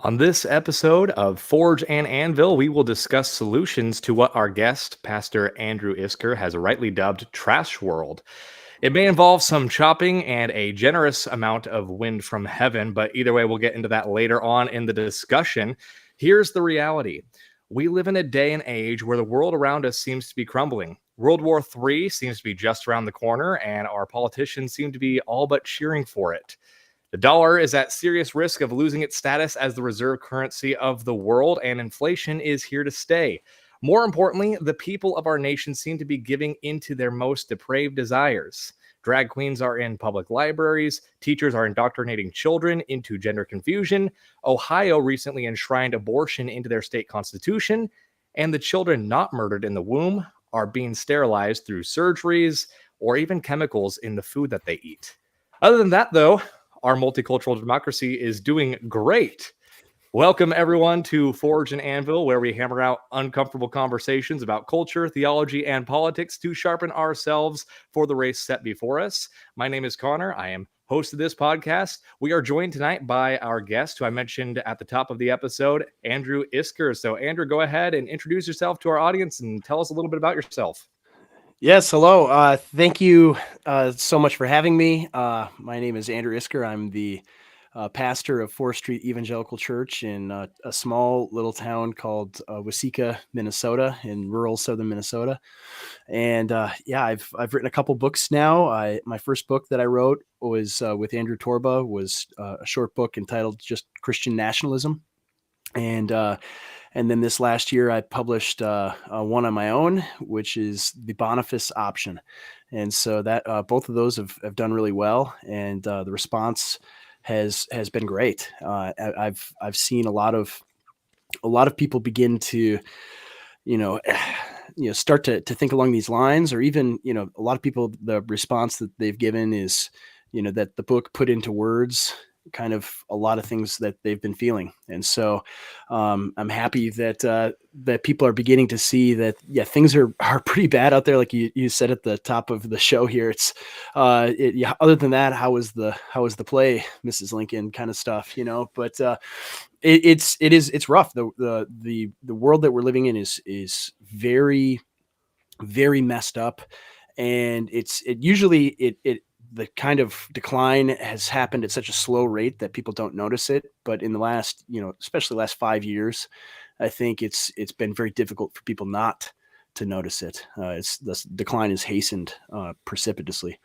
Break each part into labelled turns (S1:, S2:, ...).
S1: On this episode of Forge and Anvil, we will discuss solutions to what our guest, Pastor Andrew Isker, has rightly dubbed Trash World. It may involve some chopping and a generous amount of wind from heaven, but either way, we'll get into that later on in the discussion. Here's the reality. We live in a day and age where the world around us seems to be crumbling. World War III seems to be just around the corner, and our politicians seem to be all but cheering for it. The dollar is at serious risk of losing its status as the reserve currency of the world, and inflation is here to stay. More importantly, the people of our nation seem to be giving into their most depraved desires. Drag queens are in public libraries, teachers are indoctrinating children into gender confusion, Ohio recently enshrined abortion into their state constitution, and the children not murdered in the womb are being sterilized through surgeries or even chemicals in the food that they eat. Other than that, though, our multicultural democracy is doing great. Welcome, everyone, to Forge and Anvil, where we hammer out uncomfortable conversations about culture, theology, and politics to sharpen ourselves for the race set before us. My name is Connor. I am host of this podcast. We are joined tonight by our guest, who I mentioned at the top of the episode, Andrew Isker. So, Andrew, go ahead and introduce yourself to our audience and tell us a little bit about yourself.
S2: Yes, hello. Thank you so much for having me. My name is Andrew Isker. I'm the pastor of 4th Street Evangelical Church in a small little town called Waseca, Minnesota, in rural southern Minnesota. And I've written a couple books now. My first book that I wrote was with Andrew Torba, was a short book entitled just Christian Nationalism. And then this last year, I published one on my own, which is the Boniface option. And so that both of those have done really well, and the response has been great. I've seen a lot of people begin to, start to think along these lines, or even, a lot of people, the response that they've given is, that the book put into words kind of a lot of things that they've been feeling. And so I'm happy that people are beginning to see that, things are pretty bad out there. Like you said at the top of the show here, it's other than that, how was the play, Mrs. Lincoln kind of stuff, but it's rough. The world that we're living in is very, very messed up. And the kind of decline has happened at such a slow rate that people don't notice it. But in the last, especially the last 5 years, I think it's been very difficult for people not to notice it. The decline is hastened precipitously.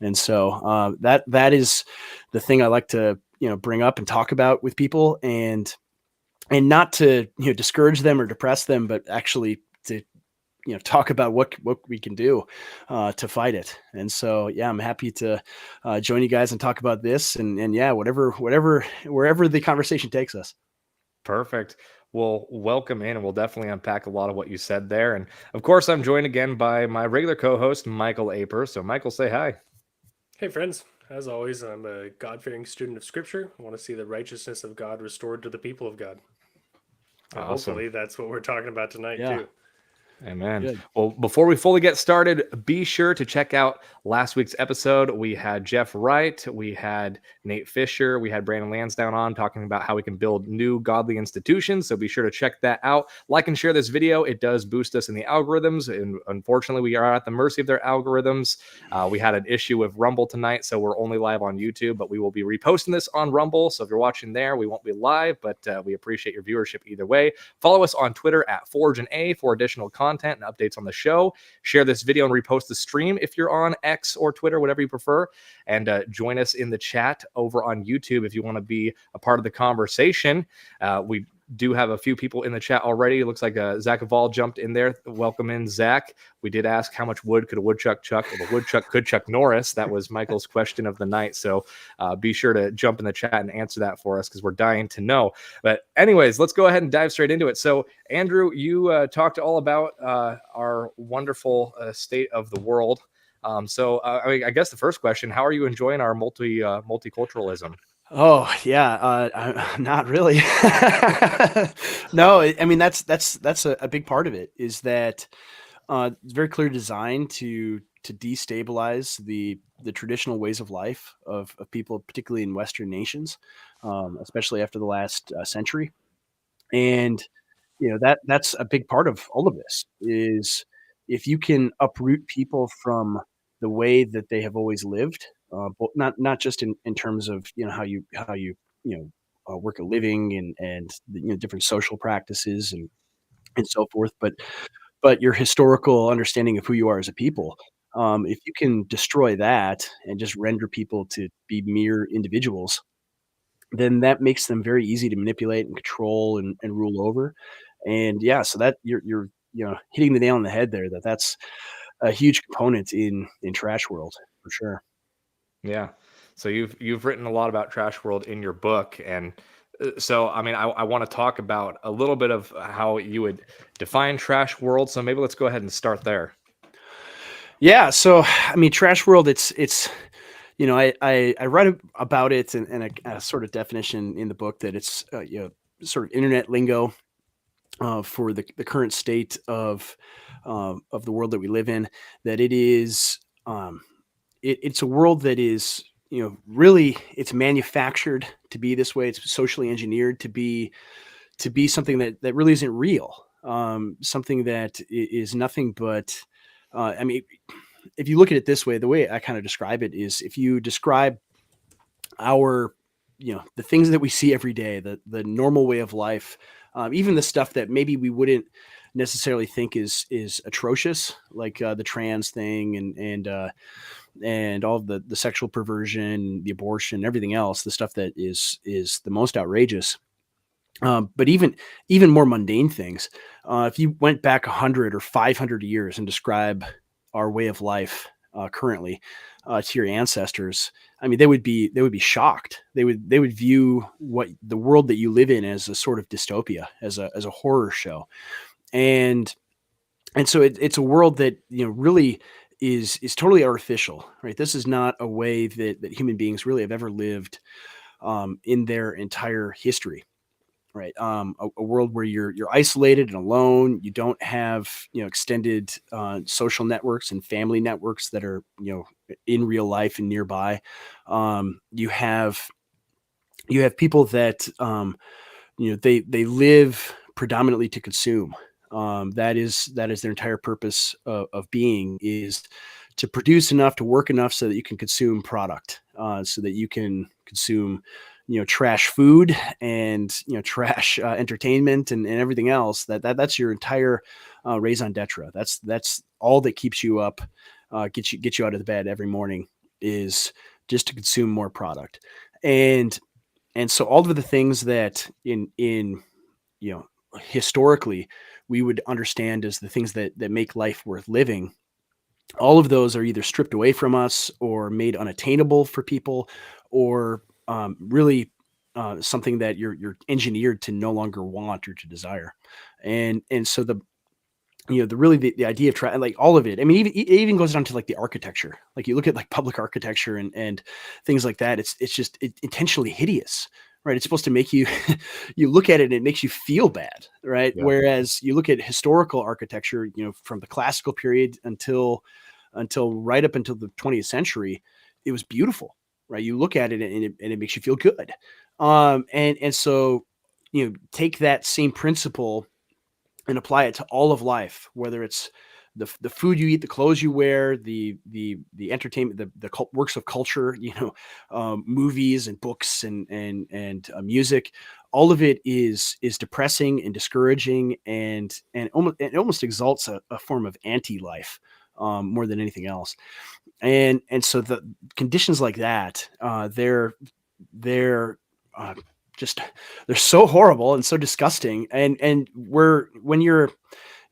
S2: And so that is the thing I like to, bring up and talk about with people, and not to, discourage them or depress them, but actually to, talk about what we can do to fight it. And so, I'm happy to join you guys and talk about this, and wherever the conversation takes us.
S1: Perfect. Well, welcome in, and we'll definitely unpack a lot of what you said there. And of course, I'm joined again by my regular co-host, Michael Aper. So Michael, say hi.
S3: Hey friends, as always, I'm a God-fearing student of Scripture. I want to see the righteousness of God restored to the people of God. And
S1: Awesome.
S3: Hopefully that's what we're talking about tonight too.
S1: Amen.
S2: Good.
S1: Well, before we fully get started, be sure to check out last week's episode. We had Jeff Wright, we had Nate Fisher, we had Brandon Lansdowne on talking about how we can build new godly institutions. So be sure to check that out. Like and share this video. It does boost us in the algorithms. And unfortunately, we are at the mercy of their algorithms. We had an issue with Rumble tonight, so we're only live on YouTube, but we will be reposting this on Rumble. So if you're watching there, we won't be live, but we appreciate your viewership either way. Follow us on Twitter at Forge and A for additional content and updates on the show. Share this video and repost the stream if you're on X or Twitter, whatever you prefer. And join us in the chat over on YouTube if you want to be a part of the conversation. We do have a few people in the chat already. It looks like Zach Eval jumped in there. Welcome in, Zach. We did ask how much wood could a woodchuck chuck? Well, the woodchuck could Chuck Norris. That was Michael's question of the night. So be sure to jump in the chat and answer that for us, because we're dying to know. But anyways, let's go ahead and dive straight into it. So Andrew, you talked all about our wonderful state of the world. I guess the first question, how are you enjoying our multiculturalism?
S2: Oh yeah, not really. No, I mean that's a big part of it, is that it's very clear design to destabilize the traditional ways of life of people, particularly in Western nations, especially after the last century. And that's a big part of all of this is if you can uproot people from the way that they have always lived, not just in terms of how you work a living and different social practices and so forth, but your historical understanding of who you are as a people. If you can destroy that and just render people to be mere individuals, then that makes them very easy to manipulate and control and rule over. And yeah, so that you're hitting the nail on the head there. That's a huge component in trash world for sure.
S1: Yeah. So you've written a lot about Trash World in your book, and so I mean, I want to talk about a little bit of how you would define Trash World. So maybe let's go ahead and start there.
S2: Yeah, so I mean, trash world. It's I write about it and a sort of definition in the book that it's sort of internet lingo for the current state of the world that we live in. That it is it's a world that is really it's manufactured to be this way. It's socially engineered to be something that really isn't real. Something that is nothing but I mean, if you look at it this way, the way I kind of describe it is if you describe our the things that we see every day, the normal way of life, even the stuff that maybe we wouldn't necessarily think is atrocious, like the trans thing and all of the sexual perversion, the abortion, everything else, the stuff that is the most outrageous. But even more mundane things. If you went back 100 or 500 years and describe our way of life currently to your ancestors, I mean, they would be shocked. They would view what the world that you live in as a sort of dystopia, as a horror show, and so it's a world that really is totally artificial, right? This is not a way that human beings really have ever lived in their entire history, right? A world where you're isolated and alone. You don't have extended social networks and family networks that are in real life and nearby. You have people that they live predominantly to consume. That is their entire purpose of being is to produce enough, to work enough, so that you can consume product, so that you can consume trash food and trash entertainment and everything else. That's your entire raison d'etre. That's all that keeps you up, get you out of the bed every morning, is just to consume more product. And so all of the things that in historically we would understand as the things that make life worth living, all of those are either stripped away from us or made unattainable for people, or really something that you're engineered to no longer want or to desire. And so the idea of like all of it. I mean, it even goes down to like the architecture. Like you look at like public architecture and things like that. It's just intentionally hideous, right? It's supposed to make you you look at it and it makes you feel bad, right?
S1: Yeah.
S2: Whereas you look at historical architecture, from the classical period until right up until the 20th century, it was beautiful, right? You look at it and it makes you feel good. And so take that same principle and apply it to all of life, whether it's the food you eat, the clothes you wear, the entertainment, the works of culture, movies and books and music. All of it is depressing and discouraging, and almost exalts a form of anti-life more than anything else. And so the conditions like that, they're uh, just they're so horrible and so disgusting. And when you're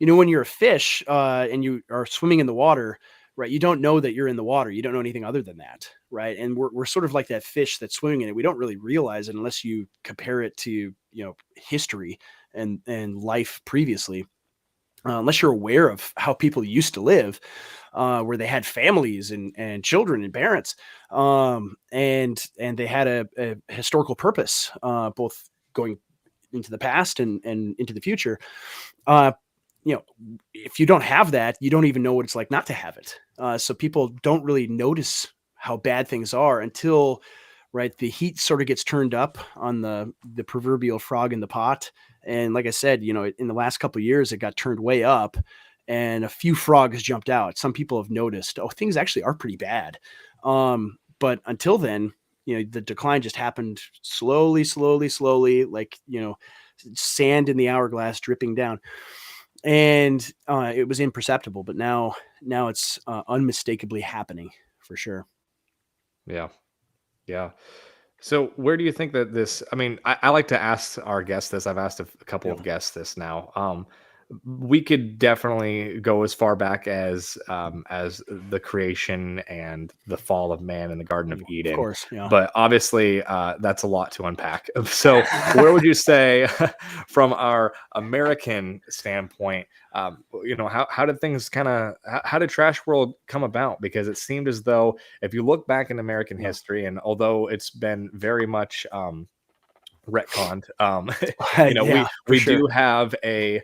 S2: when you're a fish and you are swimming in the water, right? You don't know that you're in the water. You don't know anything other than that, right? And we're sort of like that fish that's swimming in it. We don't really realize it unless you compare it to history and life previously. Unless you're aware of how people used to live, where they had families and children and parents, and they had a historical purpose, both going into the past and into the future. Uh, if you don't have that, you don't even know what it's like not to have it. So people don't really notice how bad things are until, right, the heat sort of gets turned up on the proverbial frog in the pot. And like I said, in the last couple of years, it got turned way up, and a few frogs jumped out. Some people have noticed, oh, things actually are pretty bad. But until then, the decline just happened slowly, slowly, slowly, like, sand in the hourglass dripping down. And it was imperceptible, but now it's unmistakably happening for sure.
S1: Yeah. Yeah. So where do you think that this, I mean, I like to ask our guests this. I've asked a couple
S2: Yeah.
S1: of guests this now. We could definitely go as far back as the creation and the fall of man in the Garden of
S2: Of
S1: Eden,
S2: course. Yeah.
S1: but obviously that's a lot to unpack. So where would you say, from our American standpoint, how did things how did Trash World come about? Because it seemed as though, if you look back in American
S2: Yeah.
S1: history, and although it's been very much retconned,
S2: Yeah, for
S1: we
S2: sure.
S1: do have a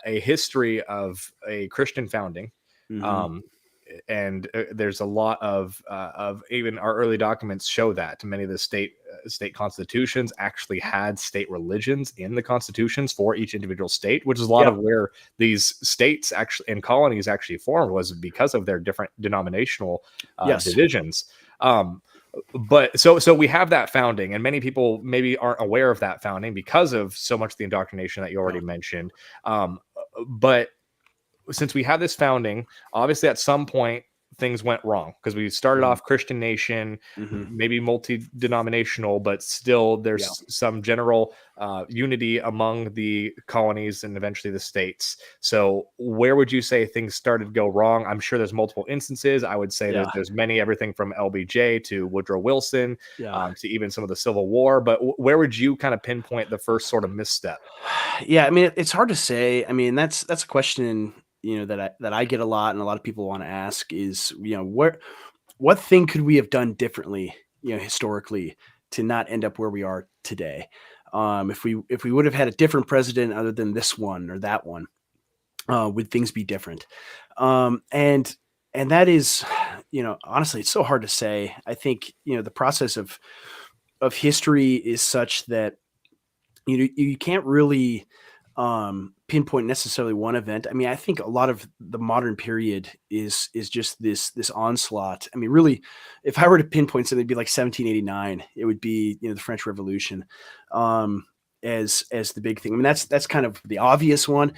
S1: history of a Christian founding.
S2: Mhm.
S1: um and there's a lot of, even our early documents show that many of the state constitutions actually had state religions in the constitutions for each individual state, which is a lot
S2: Yep.
S1: of where these states actually and colonies actually formed, was because of their different denominational
S2: Yes.
S1: divisions. But so we have that founding, and many people maybe aren't aware of that founding because of so much of the indoctrination that you
S2: Yeah.
S1: already mentioned. But since we have this founding, obviously at some point things went wrong, because we started
S2: Mhm.
S1: off Christian nation,
S2: Mhm.
S1: maybe multi-denominational, but still
S2: Yeah.
S1: there's some general unity among the colonies and eventually the states. So where would you say things started to go wrong? I'm sure there's multiple instances. I would say
S2: Yeah.
S1: there's many, everything from LBJ to Woodrow Wilson,
S2: Yeah.
S1: to even some of the Civil War. But where would you kind of pinpoint the first sort of misstep?
S2: Yeah, I mean, it's hard to say. I mean, that's a question, that I get a lot, and a lot of people want to ask is, what thing could we have done differently, historically, to not end up where we are today? If we would have had a different president other than this one or that one, would things be different? And that is, honestly, it's so hard to say. I think, the process of history is such that you can't really pinpoint necessarily one event. I mean, I think a lot of the modern period is just this onslaught. I mean, really, if I were to pinpoint something, it'd be like 1789. It would be, the French Revolution, um, as the big thing. I mean, that's kind of the obvious one,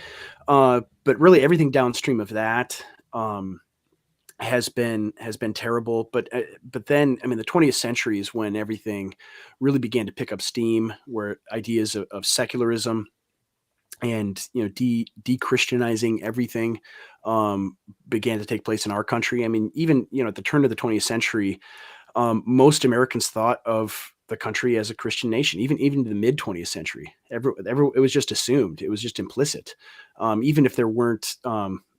S2: but really everything downstream of that. Has been terrible. But then, I mean, the 20th century is when everything really began to pick up steam, where ideas of secularism and, de-Christianizing everything, began to take place in our country. I mean, even, at the turn of the 20th century, most Americans thought of the country as a Christian nation. Even the mid 20th century, it was just assumed. It was just implicit, even if there weren't,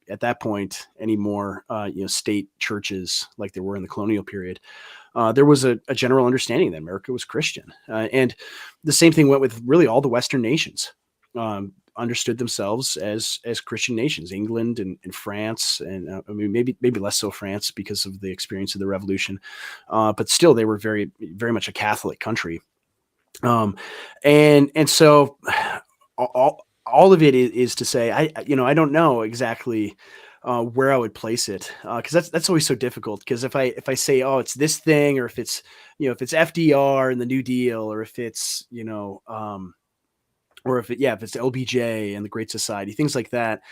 S2: at that point, any more, state churches like there were in the colonial period. There was a general understanding that America was Christian, and the same thing went with really all the Western nations. Understood themselves as Christian nations. England and France, and I mean, maybe less so France because of the experience of the Revolution, but still they were very, very much a Catholic country. And so all of it is to say, I don't know exactly where I would place it, because that's always so difficult. Because if I say, oh, it's this thing, or if it's FDR and the New Deal, or if it's, or if it's LBJ and the Great Society, things like that,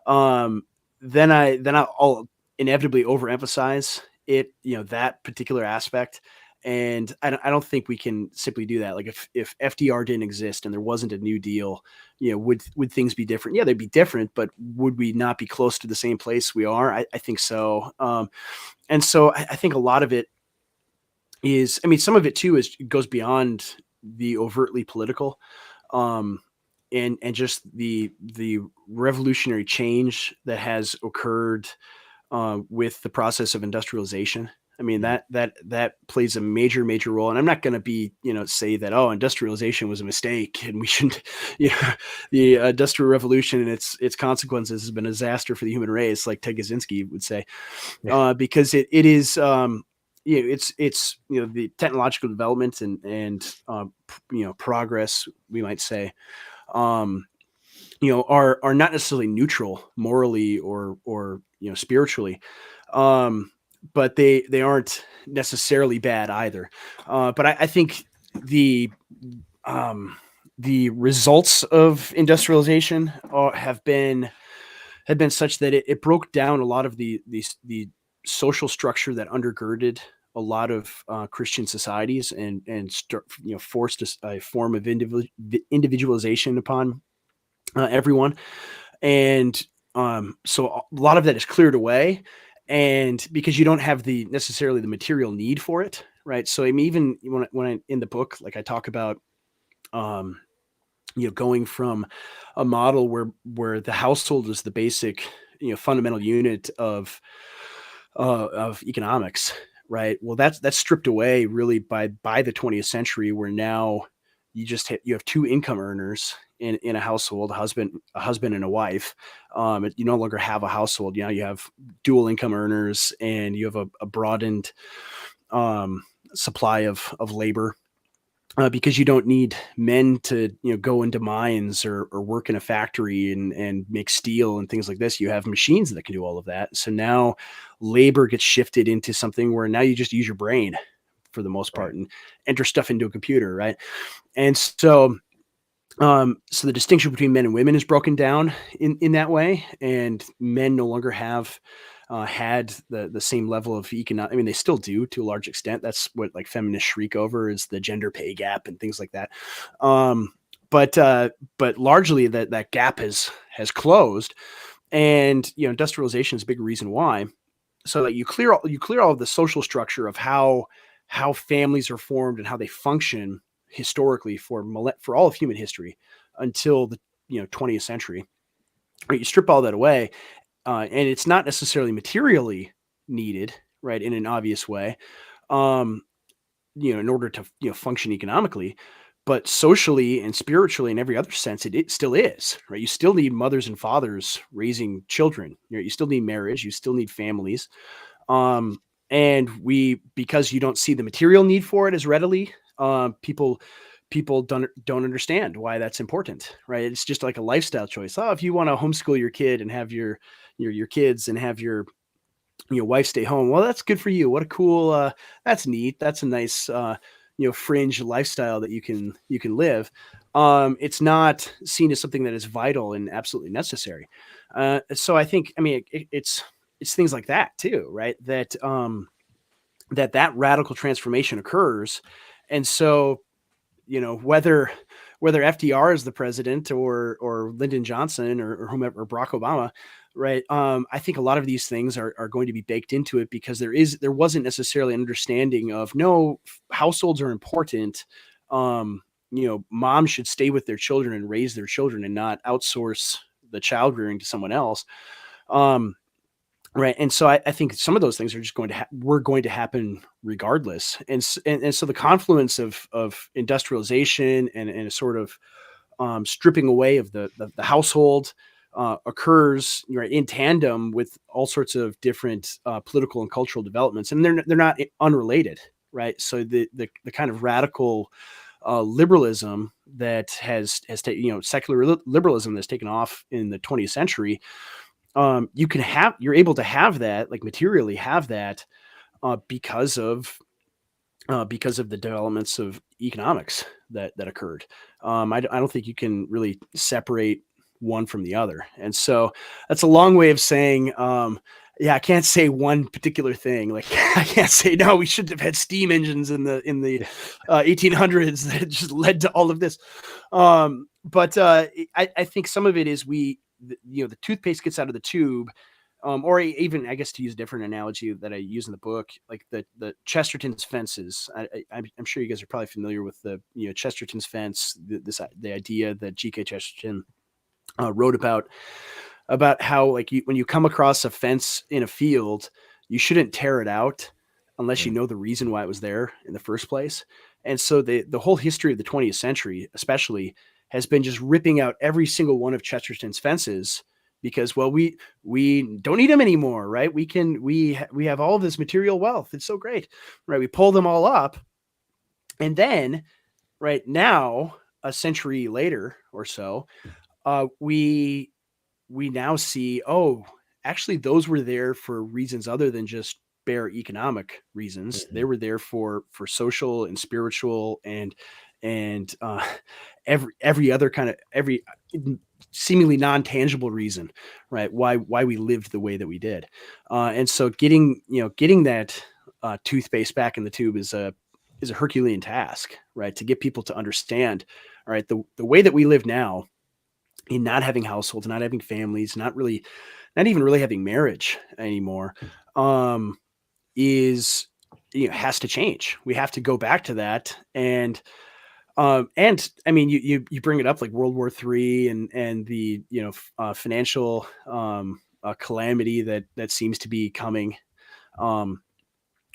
S2: um, I'll inevitably overemphasize it, that particular aspect. And I don't think we can simply do that. Like, if FDR didn't exist and there wasn't a New Deal, would things be different? Yeah, they'd be different, but would we not be close to the same place we are? I think so. And so I think a lot of it is, I mean, some of it too goes beyond the overtly political, um, and just the revolutionary change that has occurred with the process of industrialization. I mean, that plays a major role. And I'm not going to be, say that, oh, industrialization was a mistake and we shouldn't, the industrial revolution and its consequences has been a disaster for the human race, like Ted Kaczynski would say, because it is, it's the technological development and progress, we might say, are not necessarily neutral morally or spiritually, but they aren't necessarily bad either. But I think the the results of industrialization have been such that it broke down a lot of the social structure that undergirded a lot of Christian societies and forced a form of individualization upon everyone. And so a lot of that is cleared away, and because you don't have necessarily the material need for it, right? So I mean, even when I in the book, like I talk about, going from a model where the household is the basic, fundamental unit of economics, right? Well, that's stripped away really by the 20th century, where now you have two income earners in a household, a husband and a wife. You no longer have a household. You have dual income earners, and you have a broadened supply of labor. Because you don't need men to go into mines or work in a factory and make steel and things like this. You have machines that can do all of that. So now labor gets shifted into something where now you just use your brain for the most part and enter stuff into a computer, right? And so so the distinction between men and women is broken down in that way, and men no longer have had the same level of economic. I mean, they still do to a large extent. That's what like feminists shriek over, is the gender pay gap and things like that. But largely that gap has closed, and industrialization is a big reason why. So that you clear all of the social structure of how families are formed and how they function historically for all of human history until the 20th century. Right? You strip all that away, and it's not necessarily materially needed, right, in an obvious way, in order to function economically, but socially and spiritually in every other sense, it still is, right? You still need mothers and fathers raising children. You still need marriage. You still need families. And because you don't see the material need for it as readily, people don't understand why that's important, right? It's just like a lifestyle choice. Oh, if you want to homeschool your kid and have your kids and have your wife stay home, well, that's good for you. What a cool, that's neat. That's a nice, fringe lifestyle that you can live. It's not seen as something that is vital and absolutely necessary. So I think, I mean, it's things like that too, right? That that radical transformation occurs. And so, whether FDR is the president or Lyndon Johnson or whomever, or Barack Obama, right? I think a lot of these things are going to be baked into it, because there wasn't necessarily an understanding of, no, households are important. Moms should stay with their children and raise their children and not outsource the child rearing to someone else. Right. And so I think some of those things are just going to happen regardless. And so the confluence of industrialization and a sort of stripping away of the household occurs, right, in tandem with all sorts of different political and cultural developments. And they're not unrelated. Right. So the kind of radical liberalism that has taken, secular liberalism that's taken off in the 20th century, you're able to have that, like materially have that, because of the developments of economics that occurred. I don't think you can really separate one from the other. And so that's a long way of saying, I can't say one particular thing. Like I can't say, no, we shouldn't have had steam engines in the 1800s that just led to all of this. But I think some of it is the toothpaste gets out of the tube, or even, I guess, to use a different analogy that I use in the book, like the Chesterton's fences. I'm sure you guys are probably familiar with the Chesterton's fence. The idea that G.K. Chesterton wrote about how, like, when you come across a fence in a field, you shouldn't tear it out unless you know the reason why it was there in the first place. And so the whole history of the 20th century, especially, has been just ripping out every single one of Chesterton's fences because, well, we don't need them anymore, right? We have all of this material wealth. It's so great, right? We pull them all up, and then right now, a century later or so, we now see, oh, actually, those were there for reasons other than just bare economic reasons. They were there for social and spiritual and every other kind of every seemingly non-tangible reason, right? Why we lived the way that we did, and so getting that toothpaste back in the tube is a Herculean task, right? To get people to understand, all right, the way that we live now, in not having households, not having families, not even really having marriage anymore, is has to change. We have to go back to that, and I mean, you bring it up like World War III and the financial calamity that seems to be coming.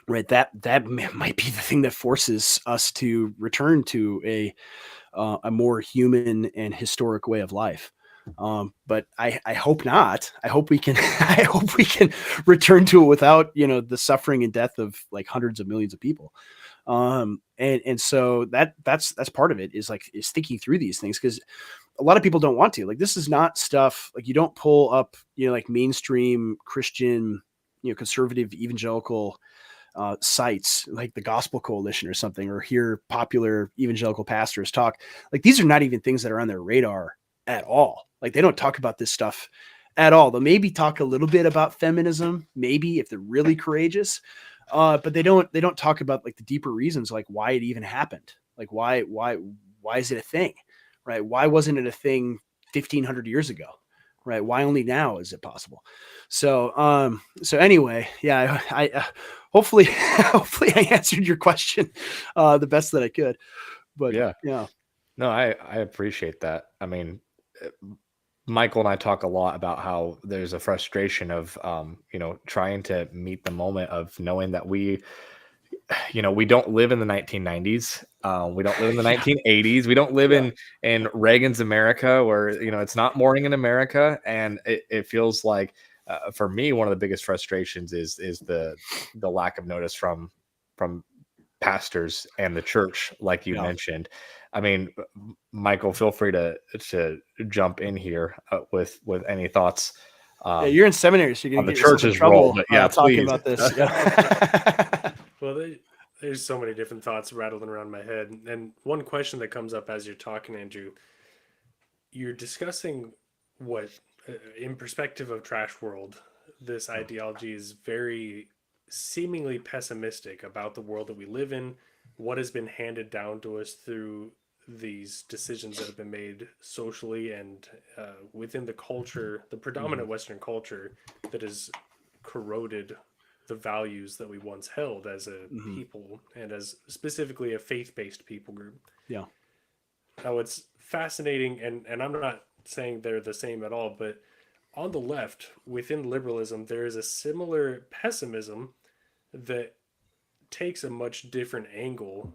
S2: Right, that might be the thing that forces us to return to a more human and historic way of life. But I hope not. I hope we can. I hope we can return to it without the suffering and death of like hundreds of millions of people. And so that's part of it is thinking through these things, because a lot of people don't want to. Like, this is not stuff like you don't pull up like mainstream Christian conservative evangelical sites like the Gospel Coalition or something, or hear popular evangelical pastors talk. Like, these are not even things that are on their radar at all. Like, they don't talk about this stuff at all. They'll maybe talk a little bit about feminism, maybe if they're really courageous, but they don't talk about like the deeper reasons, like why it even happened. Like, why is it a thing, right? Why wasn't it a thing 1,500 years ago? Right? Why only now is it possible? So anyway, yeah, I hopefully I answered your question the best that I could. But
S1: Yeah.
S2: yeah.
S1: No, I appreciate that. I mean, Michael and I talk a lot about how there's a frustration of trying to meet the moment of knowing that we don't live in the 1990s. We don't live in the 1980s. We don't live in Reagan's America, where it's not morning in America, and it feels like for me one of the biggest frustrations is the lack of notice from pastors and the church, like you mentioned. I mean, Michael, feel free to jump in here with any thoughts.
S2: Yeah, you're in seminary, so you're
S1: On
S2: gonna
S1: the
S2: get yourself in
S1: church's
S2: trouble.
S1: role, but yeah,
S2: talking
S1: please.
S2: about this. Yeah.
S3: Well, there's so many different thoughts rattling around my head. And one question that comes up as you're talking, Andrew, you're discussing what, in perspective of Trash World, this ideology is very seemingly pessimistic about the world that we live in, what has been handed down to us through these decisions that have been made socially and within the culture, the predominant Western culture that has corroded the values that we once held as a people and as specifically a faith-based people group.
S2: Yeah.
S3: Now, it's fascinating, and I'm not saying they're the same at all, but on the left, within liberalism, there is a similar pessimism that takes a much different angle,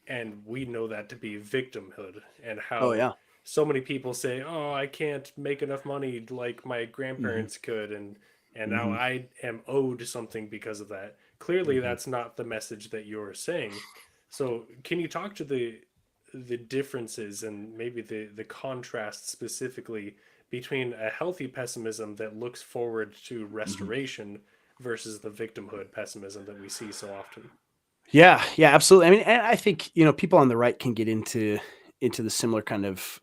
S3: and we know that to be victimhood, and how so many people say, "Oh, I can't make enough money like my grandparents could," and now I am owed something because of that. Clearly, that's not the message that you're saying. So, can you talk to the differences and maybe the contrast specifically between a healthy pessimism that looks forward to restoration versus the victimhood pessimism that we see so often?
S2: Yeah, absolutely. I mean, and I think people on the right can get into the similar kind of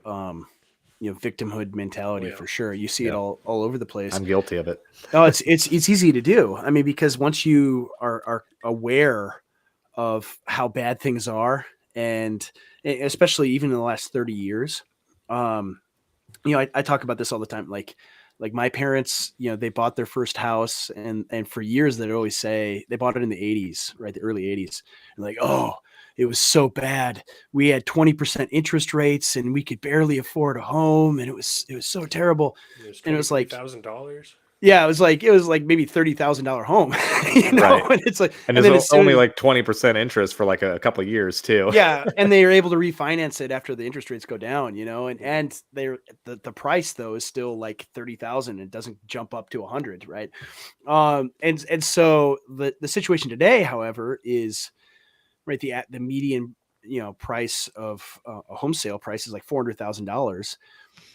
S2: victimhood mentality for sure. You see it all over the place.
S1: I'm guilty of it.
S2: Oh, it's easy to do. I mean, because once you are aware of how bad things are, and especially even in the last 30 years, I talk about this all the time. Like my parents, they bought their first house, and for years they'd always say they bought it in the 80s, right? The early 80s. And like, oh, it was so bad. We had 20% interest rates and we could barely afford a home. And it was so terrible.
S3: It was
S2: And it was like
S3: $23,000.
S2: Yeah, it was like maybe $30,000 home, you know,
S1: Right.
S2: and it's like,
S1: And
S2: and
S1: there's
S2: then as soon
S1: only
S2: as
S1: like 20% interest for like a couple of years too.
S2: yeah, and they are able to refinance it after the interest rates go down, you know, and they're the price though is still like 30,000. It doesn't jump up to 100, right? And so the situation today, however, is right the median price of a home sale price is like $400,000,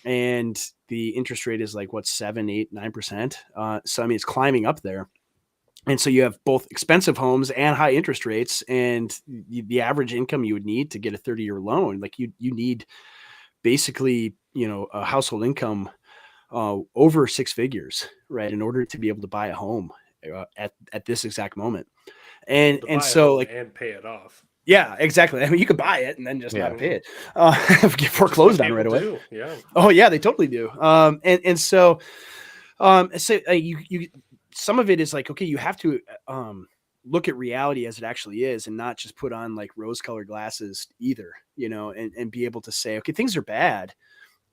S2: and the interest rate is like what 7, 8, 9%. So I mean, it's climbing up there. And so you have both expensive homes and high interest rates, and the average income you would need to get a 30-year loan, like you need basically, a household income over six figures, right, in order to be able to buy a home at this exact moment. And
S3: To
S2: and
S3: buy a
S2: so
S3: home
S2: like
S3: and pay it off.
S2: yeah, exactly. I mean, you could buy it and then just
S1: Yeah.
S2: not pay
S3: Mhm.
S2: it, get
S3: Which is what
S2: foreclosed on right
S3: people
S2: away.
S3: do. Yeah.
S2: Oh yeah, they totally do. You some of it is like, okay, you have to look at reality as it actually is, and not just put on like rose-colored glasses either, and be able to say, okay, things are bad,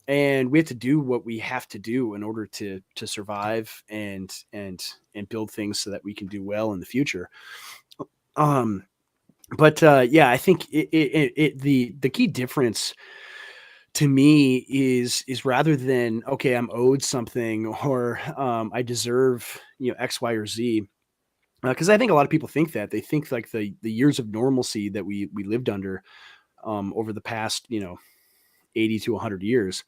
S2: and we have to do what we have to do in order to survive and build things so that we can do well in the future. Um, but yeah, I think the key difference to me is rather than, okay, I'm owed something, or I deserve X, Y, or Z. Because I think a lot of people think that they think like the years of normalcy that we lived under over the past 80 to 100 years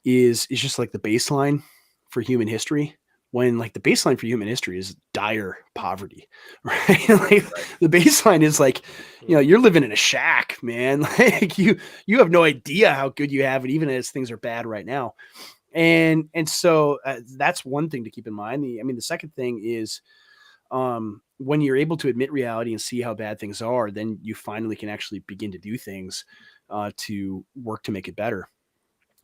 S2: is just like the baseline for human history, when like the baseline for human history is dire poverty, right? Like
S1: Right.
S2: the baseline is like,
S3: Mhm.
S2: you're living in a shack, man. Like you have no idea how good you have it, even as things are bad right now. And so that's one thing to keep in mind. The second thing is, when you're able to admit reality and see how bad things are, then you finally can actually begin to do things to work to make it better.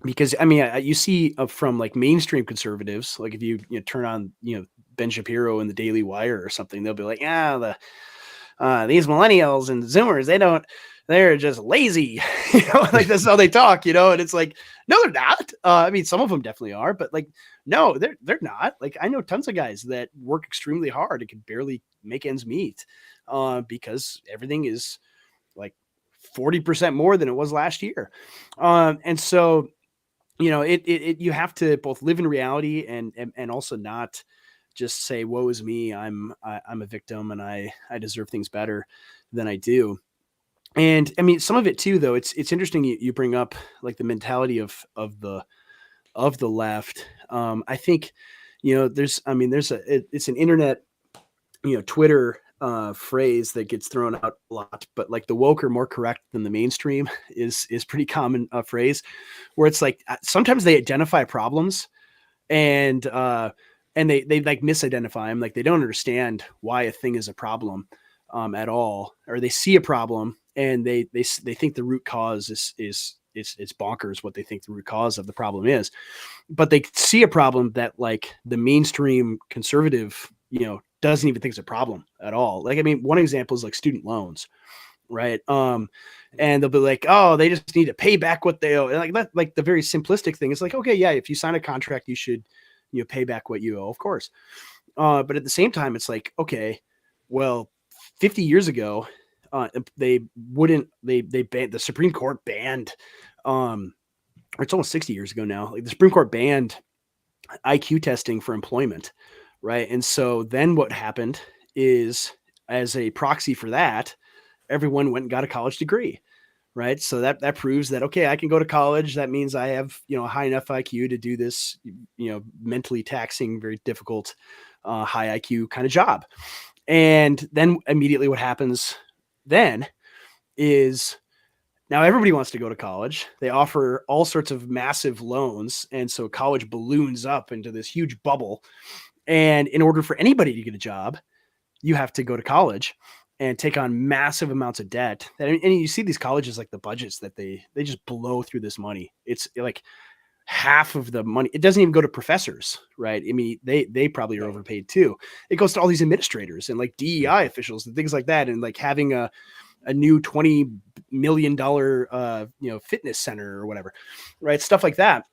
S2: Because I mean, you see from like mainstream conservatives, like if you turn on Ben Shapiro and the Daily Wire or something, they'll be like, yeah, these millennials and Zoomers, they're just lazy, like that's how they talk, and it's like, no, they're not. I mean, some of them definitely are, but like, no, they're not. Like, I know tons of guys that work extremely hard and can barely make ends meet, because everything is like 40% more than it was last year, and so you have to both live in reality and also not just say, woe is me, I'm a victim and I deserve things better than I do. And I mean, some of it too, though, it's interesting you bring up like the mentality of the left. I think it's an internet, Twitter phrase that gets thrown out a lot, but like the woke are more correct than the mainstream is pretty common phrase, where it's like sometimes they identify problems, and they like misidentify them, like they don't understand why a thing is a problem at all, or they see a problem and they think the root cause is it's bonkers what they think the root cause of the problem is, but they see a problem that like the mainstream conservative doesn't even think it's a problem at all. Like, I mean, one example is like student loans, right? And they'll be like, oh, they just need to pay back what they owe. And like that, like the very simplistic thing is like, okay, yeah, if you sign a contract, you should pay back what you owe, of course. But at the same time, it's like, okay, well, 50 years ago, they wouldn't they banned, the Supreme Court banned, or it's almost 60 years ago now, like the Supreme Court banned IQ testing for employment, right? And so then what happened is, as a proxy for that, everyone went and got a college degree, right? So that proves that, okay, I can go to college. That means I have a high enough IQ to do this mentally taxing, very difficult, high IQ kind of job. And then immediately what happens then is, now everybody wants to go to college. They offer all sorts of massive loans, and so college balloons up into this huge bubble. And in order for anybody to get a job, you have to go to college and take on massive amounts of debt. And you see these colleges, like the budgets that they just blow through this money. It's like half of the money. It doesn't even go to professors, right? I mean, they probably are
S3: No.
S2: overpaid too. It goes to all these administrators and like DEI officials and things like that, and like having a new $20 million fitness center or whatever, right? Stuff like that.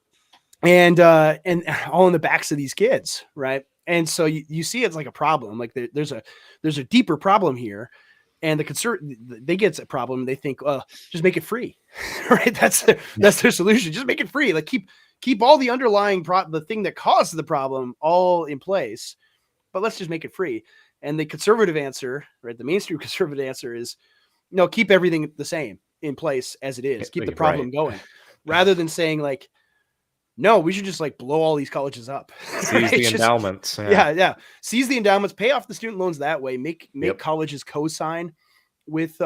S2: and all in the backs of these kids, right? And so you see it's like a problem. Like there's a deeper problem here, and they get a problem. They think, just make it free, right? That's their solution. Just make it free. Like keep all the underlying the thing that caused the problem all in place, but let's just make it free. And the conservative answer, right? The mainstream conservative answer is, no, keep everything the same in place as it is. Keep the problem going, rather than saying like, no, we should just like blow all these colleges up.
S1: Seize the endowments.
S2: Yeah. Seize the endowments, pay off the student loans that way, make colleges co-sign with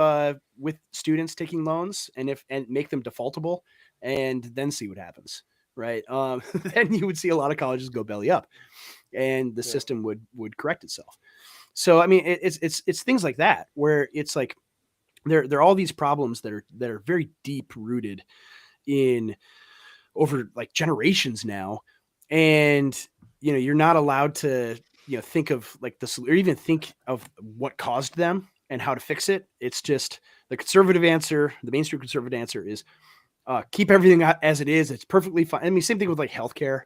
S2: students taking loans and make them defaultable, and then see what happens. Right. Then you would see a lot of colleges go belly up, and the system would correct itself. So I mean, it's things like that where it's like there are all these problems that are very deep rooted in over like generations now, and you're not allowed to think of like this or even think of what caused them and how to fix it. It's just the conservative answer. The mainstream conservative answer is keep everything as it is. It's perfectly fine. I mean, same thing with like healthcare.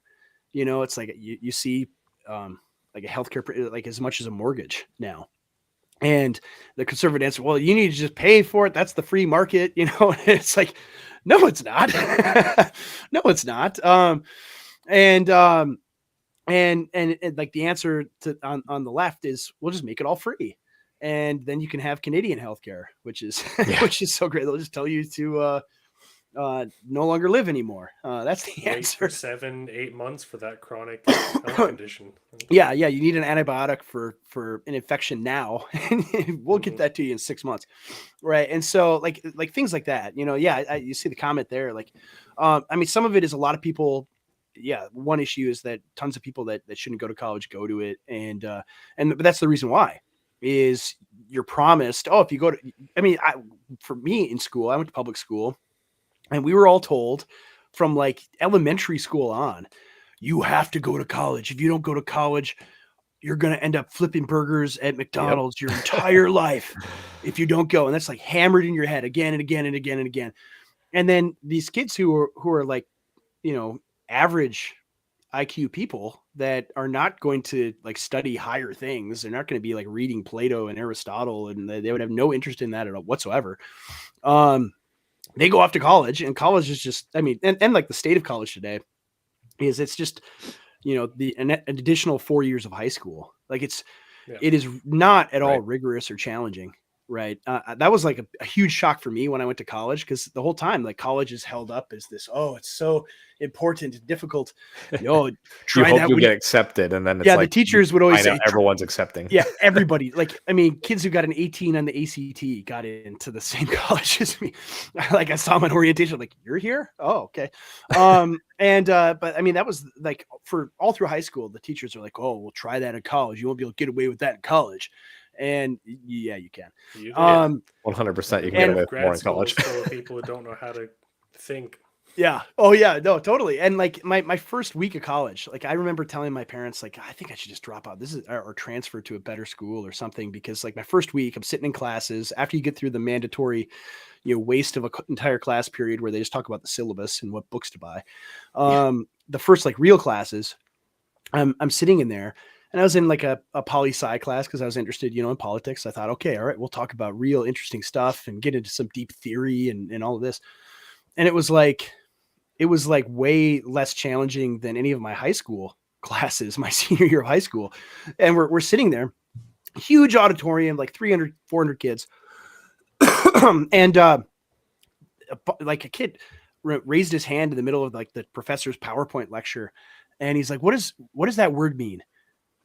S2: It's like you see like a healthcare like as much as a mortgage now. And the conservative answer, well, you need to just pay for it. That's the free market, It's like, no, it's not. No, it's not. And like the answer on the left is, we'll just make it all free, and then you can have Canadian healthcare, which is which is so great. They'll just tell you to no longer live anymore. That's the answer.
S3: For 7-8 months for that chronic health condition.
S2: Yeah. You need an antibiotic for an infection now, and we'll get that to you in 6 months, right? And so like things like that, you see the comment there. Like, I mean, some of it is a lot of people. Yeah, one issue is that tons of people that shouldn't go to college go to it, but that's the reason why. Is you're promised, if you go to, I mean, for me in school, I went to public school. And we were all told from like elementary school on, you have to go to college. If you don't go to college, you're going to end up flipping burgers at McDonald's your entire life if you don't go. And that's like hammered in your head again and again and again and again. And then these kids who are like, average IQ people that are not going to like study higher things. They're not going to be like reading Plato and Aristotle, and they would have no interest in that at all whatsoever. They go off to college, and college is just, I mean, and like the state of college today is it's just, an additional 4 years of high school. Like it is not at all rigorous or challenging. Right. That was like a huge shock for me when I went to college, because the whole time, like, college is held up as this, it's so important and difficult.
S1: Try you hope you get accepted. And then it's
S2: the teachers would always say
S1: everyone's accepting.
S2: Yeah. Everybody, like, I mean, kids who got an 18 on the ACT got into the same college as me. Like, I saw them on orientation, like, you're here? Oh, okay. But I mean, that was like for all through high school, the teachers are like, oh, we'll try that in college. You won't be able to get away with that in college. And yeah, you can.
S1: 100% you can get away with more in college.
S3: Full of people who don't know how to think.
S2: Yeah. Oh yeah. No, totally. And like my first week of college, like I remember telling my parents, like, I think I should just drop out. Or transfer to a better school or something, because like my first week, I'm sitting in classes after you get through the mandatory, waste of an entire class period where they just talk about the syllabus and what books to buy. The first like real classes, I'm sitting in there. And I was in like a poli-sci class because I was interested, in politics. I thought, okay, all right, we'll talk about real interesting stuff and get into some deep theory and all of this. And it was like way less challenging than any of my high school classes, my senior year of high school. And we're sitting there, huge auditorium, like 300, 400 kids. And like a kid raised his hand in the middle of like the professor's PowerPoint lecture. And he's like, what does that word mean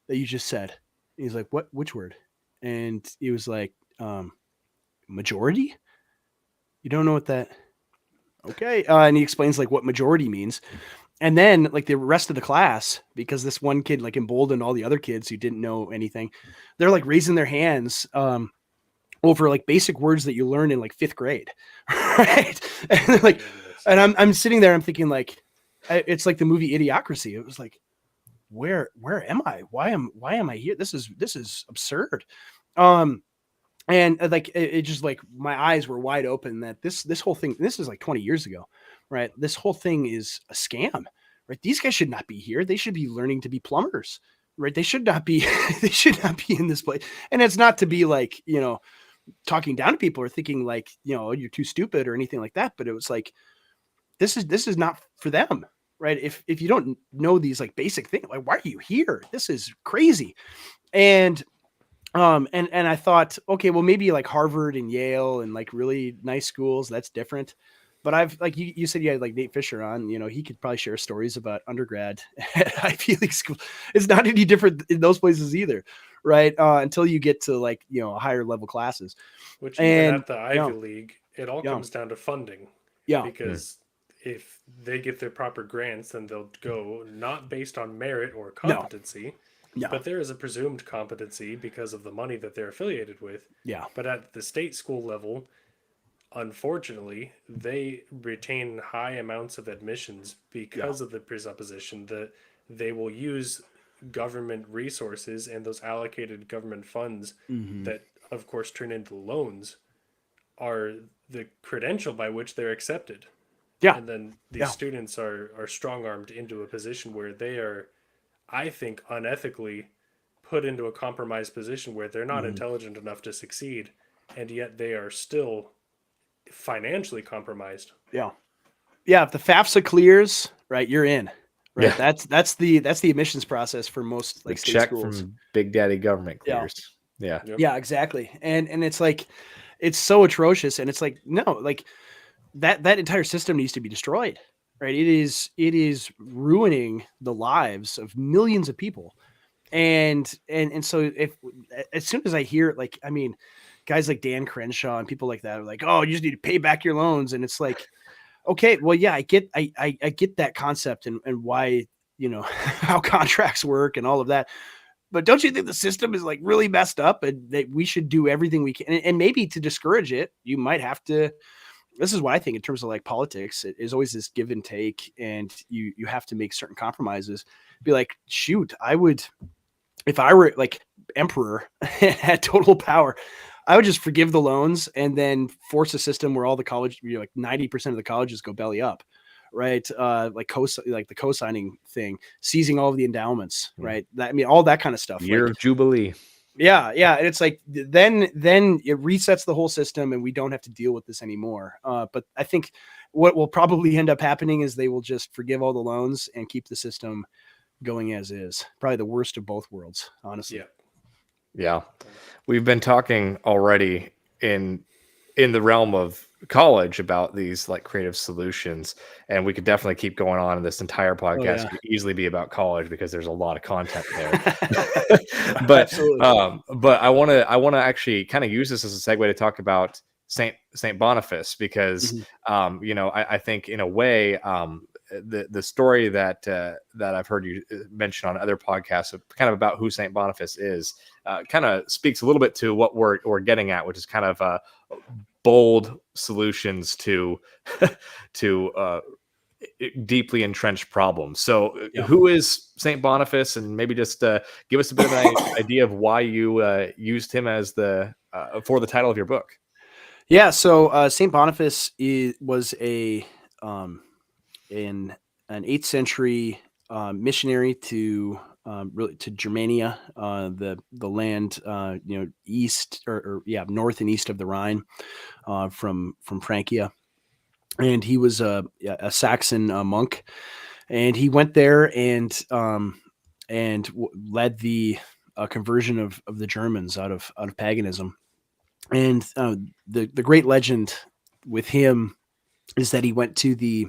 S2: that you just said? And he's like, which word? And he was like, majority? You don't know what that? Okay. And he explains like what majority means. And then like the rest of the class, because this one kid like emboldened all the other kids who didn't know anything, they're like raising their hands over like basic words that you learn in like 5th grade. Right. And they're like, and I'm sitting there, I'm thinking like, it's like the movie Idiocracy. It was like, where am I? Why am I here? This is absurd. And like, it just like my eyes were wide open that this whole thing, this is like 20 years ago, right? This whole thing is a scam, right? These guys should not be here. They should be learning to be plumbers, right? They should not be, they should not be in this place. And it's not to be like, talking down to people or thinking like, you're too stupid or anything like that. But it was like, this is not for them, right? If you don't know these like basic things, like, why are you here? This is crazy. And I thought, okay, well, maybe like Harvard and Yale and like really nice schools, that's different. But I've like you said you had like Nate Fisher on, he could probably share stories about undergrad at Ivy League school. It's not any different in those places either, right? Until you get to like higher level classes.
S3: Which even at the Ivy League, it all
S2: Yeah.
S3: comes down to funding.
S2: Yeah.
S3: Because if they get their proper grants, then they'll go not based on merit or competency, but there is a presumed competency because of the money that they're affiliated with.
S2: Yeah.
S3: But at the state school level, unfortunately, they retain high amounts of admissions because of the presupposition that they will use government resources and those allocated government funds that, of course, turn into loans are the credential by which they're accepted.
S2: Yeah.
S3: And then these students are strong-armed into a position where they are, I think, unethically put into a compromised position where they're not intelligent enough to succeed, and yet they are still financially compromised.
S2: Yeah. If the FAFSA clears, right, you're in. Right.
S1: Yeah.
S2: That's the admissions process for most like state
S1: check
S2: schools.
S1: from Big Daddy government clears. Yeah.
S3: Yep.
S2: Yeah, exactly. And it's like, it's so atrocious. And it's like, no, like that entire system needs to be destroyed. Right. It is ruining the lives of millions of people. And so as soon as I hear it, like, I mean, guys like Dan Crenshaw and people like that are like, oh, you just need to pay back your loans. And it's like, okay, well, yeah, I get that concept and why, how contracts work and all of that. But don't you think the system is like really messed up and that we should do everything we can? And maybe to discourage it, you might have to, this is why I think in terms of like politics, it is always this give and take, and you have to make certain compromises. Be like, shoot, I would, if I were like emperor had total power, I would just forgive the loans and then force a system where all the college, like 90% of the colleges go belly up, right? Like the co-signing thing, seizing all of the endowments, right? That, I mean, all that kind of stuff.
S1: Year
S2: like,
S1: of Jubilee.
S2: Yeah. And it's like, then it resets the whole system and we don't have to deal with this anymore. But I think what will probably end up happening is they will just forgive all the loans and keep the system going as is. Probably the worst of both worlds, honestly.
S1: Yeah. We've been talking already in the realm of college about these like creative solutions, and we could definitely keep going on in this entire podcast. Could easily be about college because there's a lot of content there. but I want to actually kind of use this as a segue to talk about Saint Boniface, because I think in a way the story that I've heard you mention on other podcasts, kind of about who Saint Boniface is, kind of speaks a little bit to what we're getting at, which is kind of bold solutions to deeply entrenched problems. So, who is Saint Boniface, and maybe just give us a bit of an idea of why you used him as the for the title of your book.
S2: Yeah. So Saint Boniface was an 8th century missionary to Germania, the land east or north and east of the Rhine, from Francia, and he was a Saxon monk, and he went there and led the conversion of the Germans out of paganism. And the great legend with him is that he went to the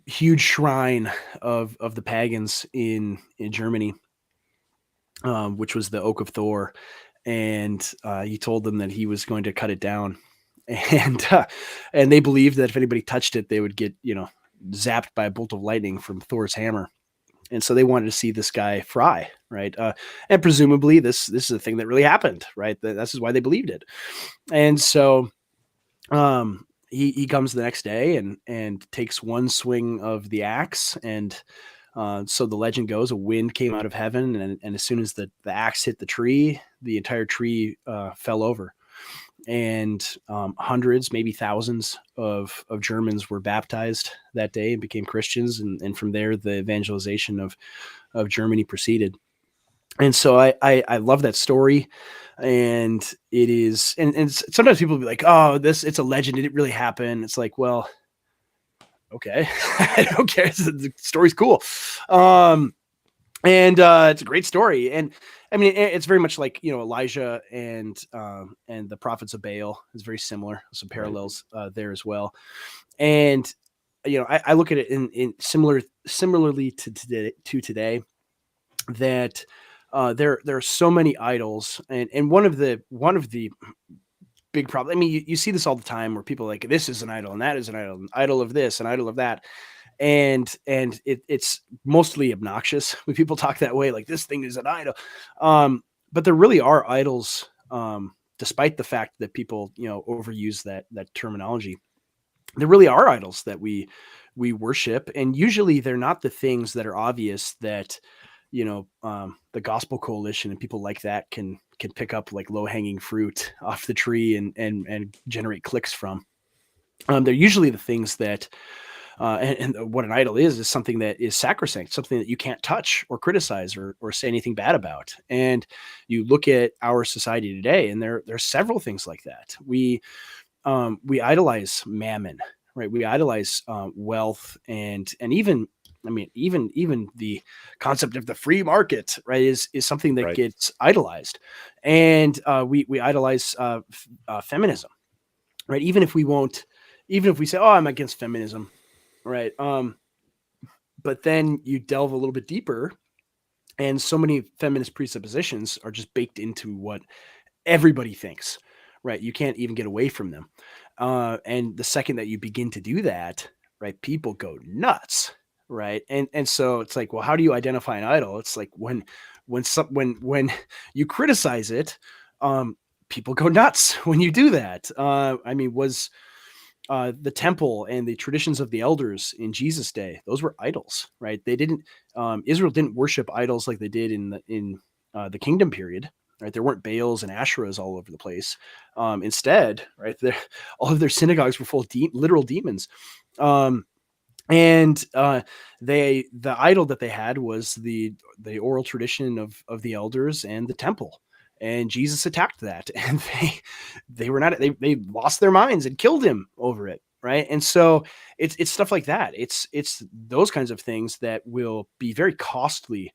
S2: huge shrine of the pagans in Germany, which was the Oak of Thor, and he told them that he was going to cut it down, and they believed that if anybody touched it, they would get zapped by a bolt of lightning from Thor's hammer. And so they wanted to see this guy fry, right? And presumably this is a thing that really happened, right? This is why they believed it. And so he comes the next day and takes one swing of the axe. And so the legend goes, a wind came out of heaven. And as soon as the axe hit the tree, the entire tree fell over. and hundreds, maybe thousands of Germans were baptized that day and became Christians. And from there, the evangelization of Germany proceeded. And so I love that story. And it is, and sometimes people will be like, oh, it's a legend. It didn't really happen. It's like, well, okay, I don't care. The story's cool. And it's a great story. And I mean, it's very much like, Elijah and the prophets of Baal is very similar. Some parallels there as well. And, I look at it in similarly to today, that there are so many idols. And one of the big problem, I mean, you see this all the time where people are like, this is an idol and that is an idol of this, an idol of that. And it's mostly obnoxious when people talk that way, like this thing is an idol. But there really are idols, despite the fact that people, overuse that terminology. There really are idols that we worship, and usually they're not the things that are obvious that, the Gospel Coalition and people like that can pick up like low hanging fruit off the tree and generate clicks from. They're usually the things that, and what an idol is something that is sacrosanct, something that you can't touch or criticize or say anything bad about. And you look at our society today, and there's several things like that. We idolize mammon, right? We idolize wealth, and even, I mean, even the concept of the free market, right, is something that gets idolized. And we idolize feminism, right? Even if we say, oh, I'm against feminism, right? But then you delve a little bit deeper, and so many feminist presuppositions are just baked into what everybody thinks, right? You can't even get away from them. And the second that you begin to do that, right, people go nuts, right? And so it's like, well, how do you identify an idol? It's like when you criticize it, people go nuts when you do that. I mean, was the temple and the traditions of the elders in Jesus' day, those were idols, right? They didn't, Israel didn't worship idols like they did in the kingdom period, right? There weren't Baals and Asherahs all over the place. Instead, right, all of their synagogues were full of literal demons. And the idol that they had was the oral tradition of the elders and the temple. And Jesus attacked that, and they lost their minds and killed him over it, right? And so it's stuff like that. It's those kinds of things that will be very costly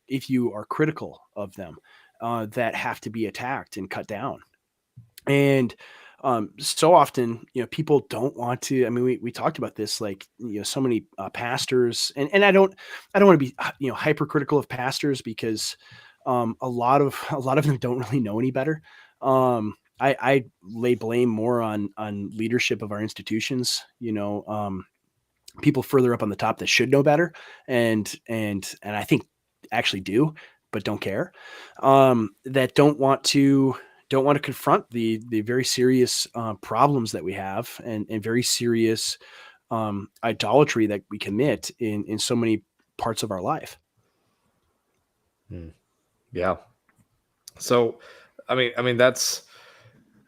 S2: if you are critical of them, that have to be attacked and cut down. And so often, people don't want to. I mean, we talked about this, like, so many pastors, and I don't want to be hypercritical of pastors, because a lot of them don't really know any better. I lay blame more on leadership of our institutions. People further up on the top that should know better, and I think actually do, but don't care. That don't want to confront the very serious problems that we have, and very serious idolatry that we commit in so many parts of our life.
S1: Yeah. So, I mean that's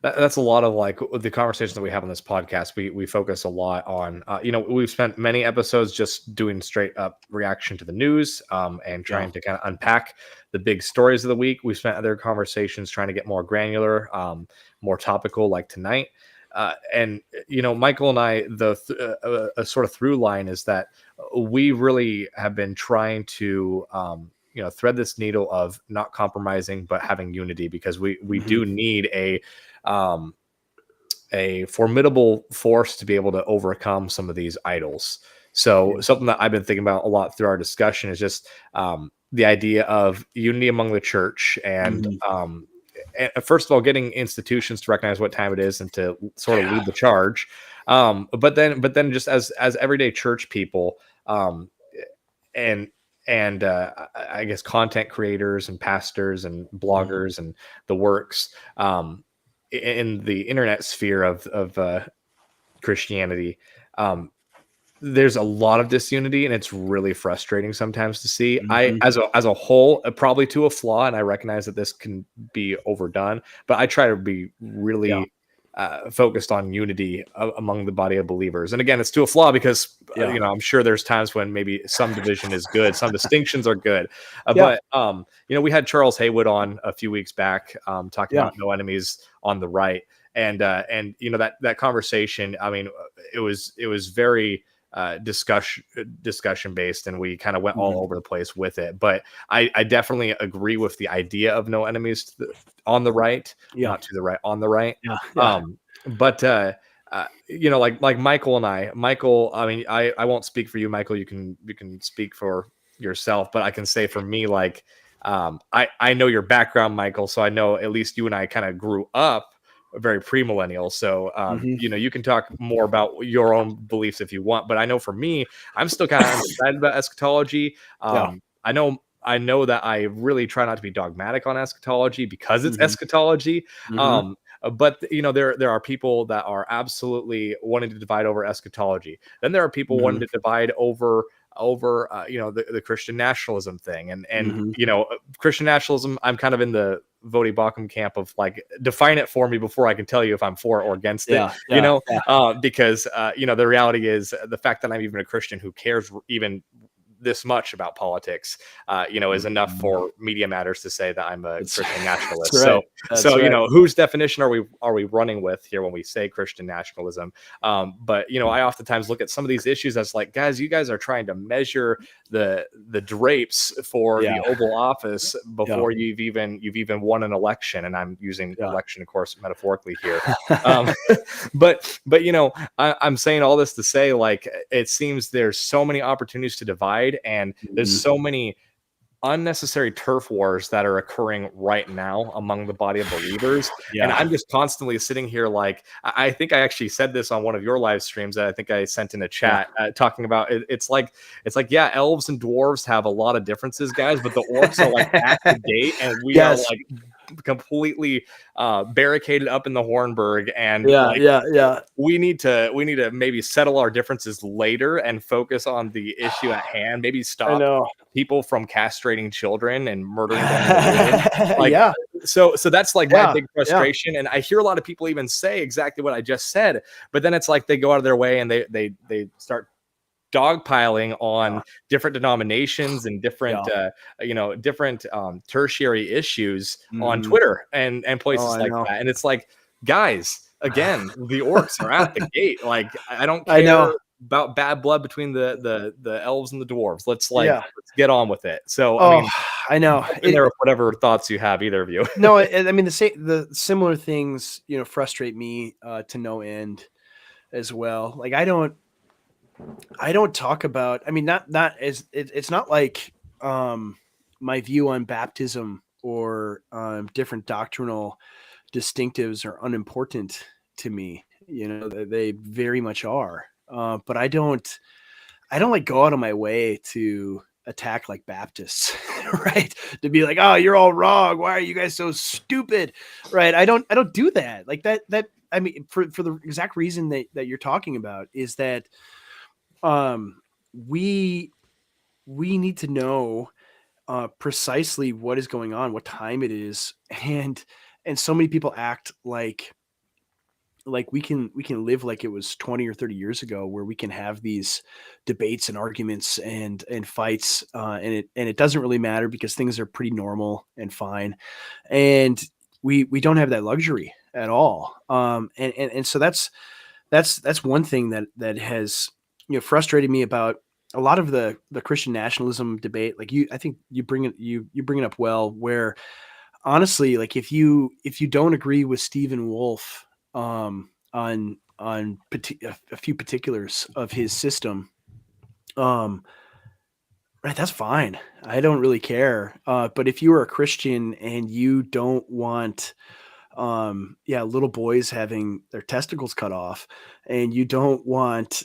S1: a lot of like the conversations that we have on this podcast. We focus a lot on, we've spent many episodes just doing straight up reaction to the news, and trying to kind of unpack the big stories of the week. We've spent other conversations trying to get more granular, more topical, like tonight. And Michael and I, a sort of through line is that we really have been trying to thread this needle of not compromising but having unity, because we do need a formidable force to be able to overcome some of these idols. So something that I've been thinking about a lot through our discussion is just the idea of unity among the church, and first of all, getting institutions to recognize what time it is and to sort of lead the charge. But then just as everyday church people, and I guess content creators and pastors and bloggers and the works, in the internet sphere of Christianity, there's a lot of disunity, and it's really frustrating sometimes to see. I, as a whole, probably to a flaw, and I recognize that this can be overdone, but I try to be really focused on unity among the body of believers. And again, it's to a flaw because I'm sure there's times when maybe some division is good, some distinctions are good. But we had Charles Haywood on a few weeks back talking about no enemies on the right, and that conversation. I mean, it was very discussion based, and we kind of went all over the place with it. But I definitely agree with the idea of no enemies on the right, not to the right, on the right. But like Michael and Michael, I mean, I won't speak for you, Michael. You can speak for yourself, but I can say for me, like, I know your background, Michael, so I know at least you and I kind of grew up very premillennial. So, you can talk more about your own beliefs if you want, but I know for me, I'm still kind of undecided about eschatology. I know that I really try not to be dogmatic on eschatology because it's eschatology. But there are people that are absolutely wanting to divide over eschatology. Then there are people wanting to divide over the Christian nationalism thing, and Christian nationalism. I'm kind of in the Vodi Bakum camp of like, define it for me before I can tell you if I'm for or against it. Because the reality is the fact that I'm even a Christian who cares even this much about politics, is enough for Media Matters to say that I'm a Christian nationalist. So whose definition are we running with here when we say Christian nationalism? But I oftentimes look at some of these issues as like, guys, you guys are trying to measure the drapes for the Oval Office before you've even won an election, and I'm using election, of course, metaphorically here. But I'm saying all this to say, like, it seems there's so many opportunities to divide, and there's so many unnecessary turf wars that are occurring right now among the body of believers. And I'm just constantly sitting here like, I think I actually said this on one of your live streams that I think I sent in a chat talking about it. It's like, elves and dwarves have a lot of differences, guys, but the orcs are like at the gate, and we are like completely barricaded up in the Hornburg, and we need to maybe settle our differences later and focus on the issue at hand. Maybe stop people from castrating children and murdering them. So that's like my big frustration. And I hear a lot of people even say exactly what I just said, but then it's like they go out of their way and they start dogpiling on different denominations and different tertiary issues on Twitter and places like that. And it's like, guys, again, the orcs are at the gate. Like, I don't care about bad blood between the elves and the dwarves. Let's get on with it. So
S2: I know
S1: there are whatever thoughts you have, either of you.
S2: No, I mean, the similar things frustrate me to no end as well. Like, I don't talk about, I mean, not as it's not like my view on baptism or different doctrinal distinctives are unimportant to me. They very much are. But I don't like go out of my way to attack like Baptists, right? To be like, oh, you're all wrong. Why are you guys so stupid? Right. I don't do that. Like that, I mean, for the exact reason that you're talking about is that we need to know precisely what is going on, what time it is, and so many people act like we can live like it was 20 or 30 years ago, where we can have these debates and arguments and fights, and it doesn't really matter because things are pretty normal and fine, and we don't have that luxury at all. And so that's one thing that has frustrated me about a lot of the Christian nationalism debate. Like, I think you bring it up well, where honestly, like, if you don't agree with Stephen Wolfe on a few particulars of his system, right, that's fine. I don't really care. But if you are a Christian and you don't want little boys having their testicles cut off, and you don't want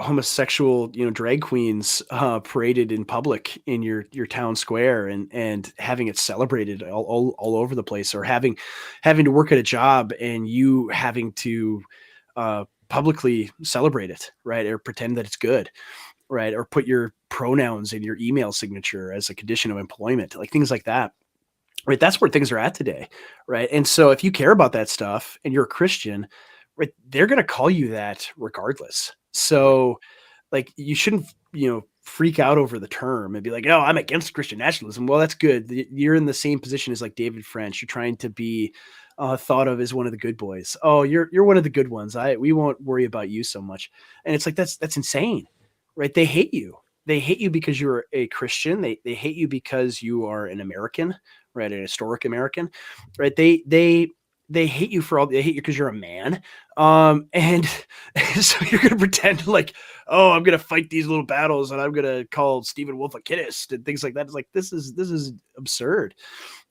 S2: homosexual drag queens paraded in public in your town square and having it celebrated all over the place, or having to work at a job and you having to publicly celebrate it, right, or pretend that it's good, right, or put your pronouns in your email signature as a condition of employment, like things like that. right? That's where things are at today, right? And so if you care about that stuff and you're a Christian, right, they're going to call you that regardless.
S3: Right.
S2: So like you shouldn't, freak out over the term and be like, "Oh, I'm against Christian nationalism." Well, that's good. You're in the same position as like David French. You're trying to be thought of as one of the good boys. Oh, you're one of the good ones. We won't worry about you so much. And it's like that's insane, right? They hate you. They hate you because you're a Christian. They hate you because you are an American, right? An historic American, right? They hate you for all. They hate you because you're a man. And so you're gonna pretend like, oh, I'm gonna fight these little battles and I'm gonna call Stephen Wolf a kidist and things like that. It's like this is absurd.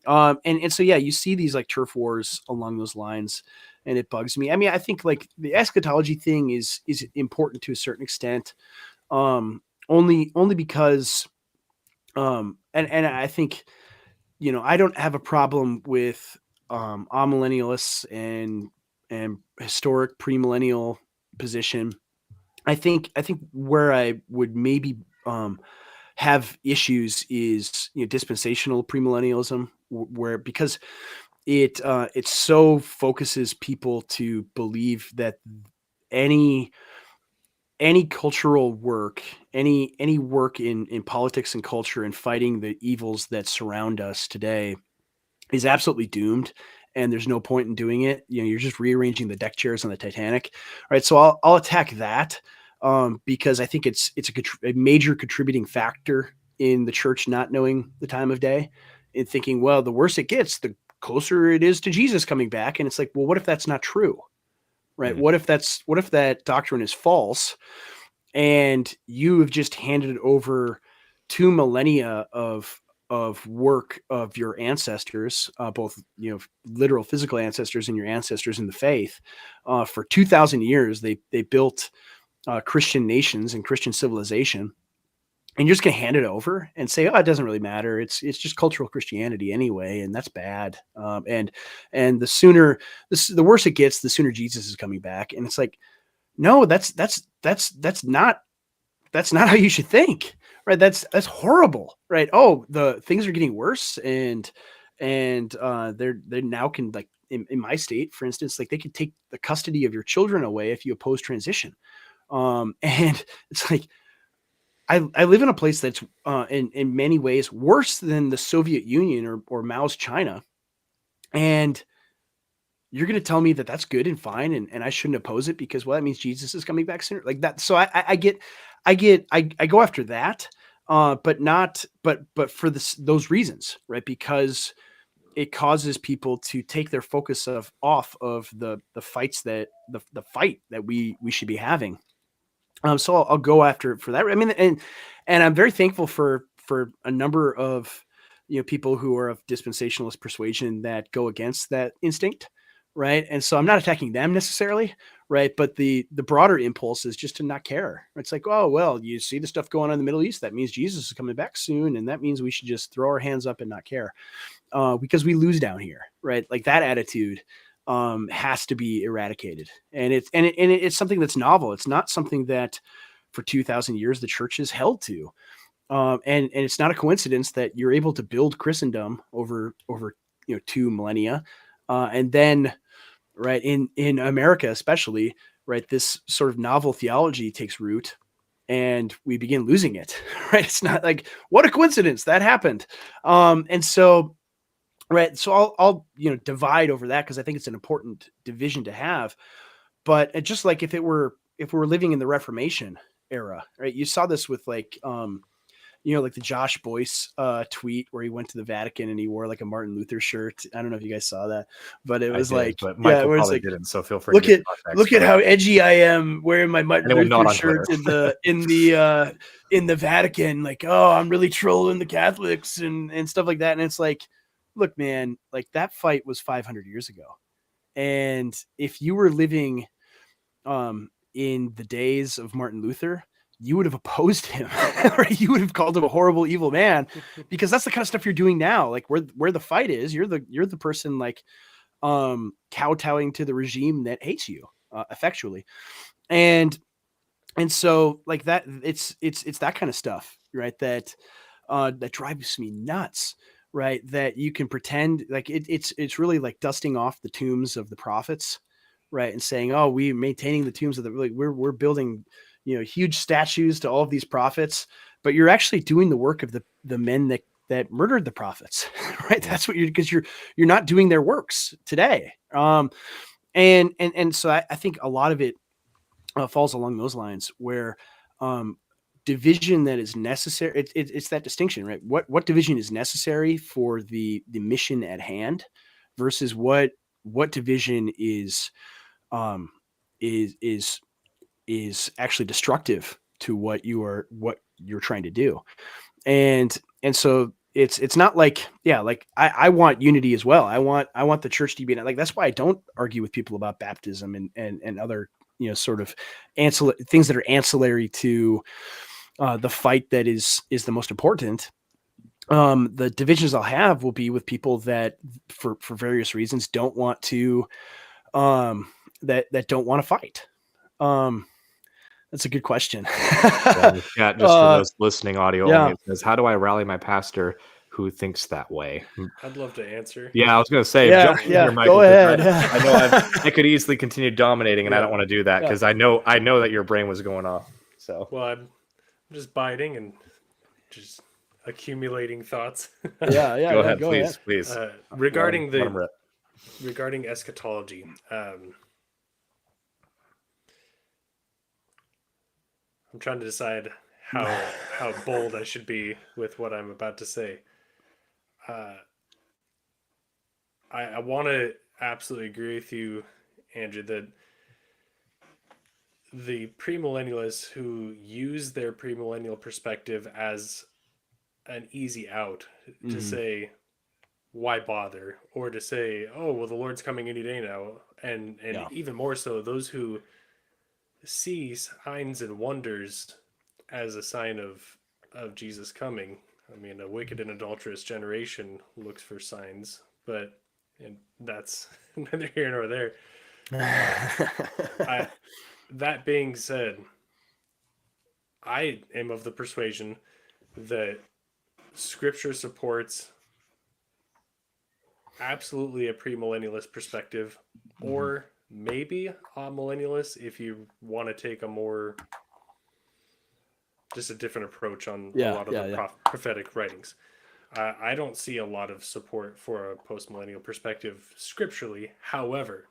S2: And so yeah, you see these like turf wars along those lines, and it bugs me. I mean, I think like the eschatology thing is important to a certain extent, only because and I think I don't have a problem with amillennialists and historic premillennial position. I think where I would maybe have issues is dispensational premillennialism, where because it so focuses people to believe that any any cultural work, any work in politics and culture and fighting the evils that surround us today is absolutely doomed, and there's no point in doing it. You're just rearranging the deck chairs on the Titanic. All right, so I'll attack that, because I think it's a major contributing factor in the church not knowing the time of day and thinking, well, the worse it gets, the closer it is to Jesus coming back. And it's like, well, what if that's not true? Right?
S1: Mhm.
S2: What if that doctrine is false and you have just handed over 2 millennia of work of your ancestors, both literal physical ancestors and your ancestors in the faith. For 2,000 years, they built Christian nations and Christian civilization, and you're just gonna hand it over and say, "Oh, it doesn't really matter. It's just cultural Christianity anyway," and that's bad. And the worse it gets, the sooner Jesus is coming back. And it's like, no, that's not how you should think, right? That's horrible, right? Oh, the things are getting worse, and they now can, like, in my state, for instance, like they could take the custody of your children away if you oppose transition. And it's like I live in a place that's in many ways worse than the Soviet Union or Mao's China, and you're going to tell me that that's good and fine, and I shouldn't oppose it because, well, that means Jesus is coming back sooner, like that. So I go after that, but not, but for those reasons, right? Because it causes people to take their focus off of the fights that the fight that we should be having. So I'll go after it for that. I mean, and I'm very thankful for a number of people who are of dispensationalist persuasion that go against that instinct, right? And so I'm not attacking them necessarily, right? But the broader impulse is just to not care. It's like, oh well, you see the stuff going on in the Middle East, that means Jesus is coming back soon, and that means we should just throw our hands up and not care, because we lose down here, right? Like that attitude has to be eradicated, and it's something that's novel. It's not something that for 2,000 years the church has held to, and it's not a coincidence that you're able to build Christendom over 2 millennia, and then right in America especially, right, this sort of novel theology takes root and we begin losing it. Right? It's not like, what a coincidence that happened. And so right, so I'll divide over that because I think it's an important division to have. But just like if we were living in the Reformation era, right? You saw this with like like the Josh Boyce tweet where he went to the Vatican and he wore like a Martin Luther shirt. I don't know if you guys saw that, but it
S1: I
S2: was
S1: did,
S2: like,
S1: but
S2: yeah,
S1: Michael
S2: where it's
S1: probably
S2: like,
S1: didn't. So feel free to give context
S2: look at
S1: for
S2: how edgy I am wearing my Martin
S1: anyone not
S2: Luther
S1: on
S2: shirt
S1: Twitter.
S2: in the Vatican. Like, oh, I'm really trolling the Catholics and stuff like that. And it's like, look, man, like that fight was 500 years ago. And if you were living in the days of Martin Luther, you would have opposed him, right? You would have called him a horrible, evil man, because that's the kind of stuff you're doing now. Like where the fight is, you're the person like kowtowing to the regime that hates you effectually, and so like that, it's that kind of stuff, right? That drives me nuts. right? That you can pretend like it's really like dusting off the tombs of the prophets, right? And saying, oh, we maintaining the tombs of the, like, we're building, huge statues to all of these prophets, but you're actually doing the work of the men that murdered the prophets, right?
S1: Yeah.
S2: That's what because you're not doing their works today. And so I think a lot of it falls along those lines where um, division that is necessary. It's that distinction, right? What division is necessary for the mission at hand versus what division um, is actually destructive to what you're trying to do. And so it's not like, yeah, like I want unity as well. I want the church to be like, that's why I don't argue with people about baptism and other, sort of ancillary things that are ancillary to the fight that is the most important. The divisions I'll have will be with people that for various reasons don't want to that don't want to fight. um that's a good question.
S1: Yeah, in the chat, just for
S2: uh
S1: those listening audio only,
S2: yeah,
S1: it says, "How do I rally my pastor who thinks that way?"
S3: I'd love to answer.
S1: Yeah, I was gonna say,
S2: yeah,
S1: jump in
S2: yeah,
S1: here, Michael,
S2: go
S1: because
S2: ahead.
S1: I know I could easily continue dominating, and I don't
S3: Yeah.
S1: want to do that
S2: Yeah.
S1: because I know that your brain was going off. So
S3: Well, I'm just biting and just accumulating thoughts.
S1: go
S2: Yeah,
S1: ahead,
S2: go ahead.
S1: please.
S3: Regarding
S1: Let 'em rip.
S3: regarding eschatology, I'm trying to decide how bold I should be with what I'm about to say. Uh, I want to absolutely agree with you, Andrew, that the premillennialists who use their premillennial perspective as an easy out to
S2: Mhm.
S3: say why bother, or to say, oh well, the Lord's coming any day now, and
S2: Yeah.
S3: even more so those who see signs and wonders as a sign of Jesus coming. I mean, a wicked and adulterous generation looks for signs, but and that's neither here nor there. I That being said, I am of the persuasion that Scripture supports absolutely a premillennialist perspective,
S2: Mhm.
S3: or maybe a millennialist if you want to take a more just a different approach on a
S2: Yeah,
S3: lot of the
S2: yeah, yeah.
S3: prophetic writings. I don't see a lot of support for a postmillennial perspective scripturally. However,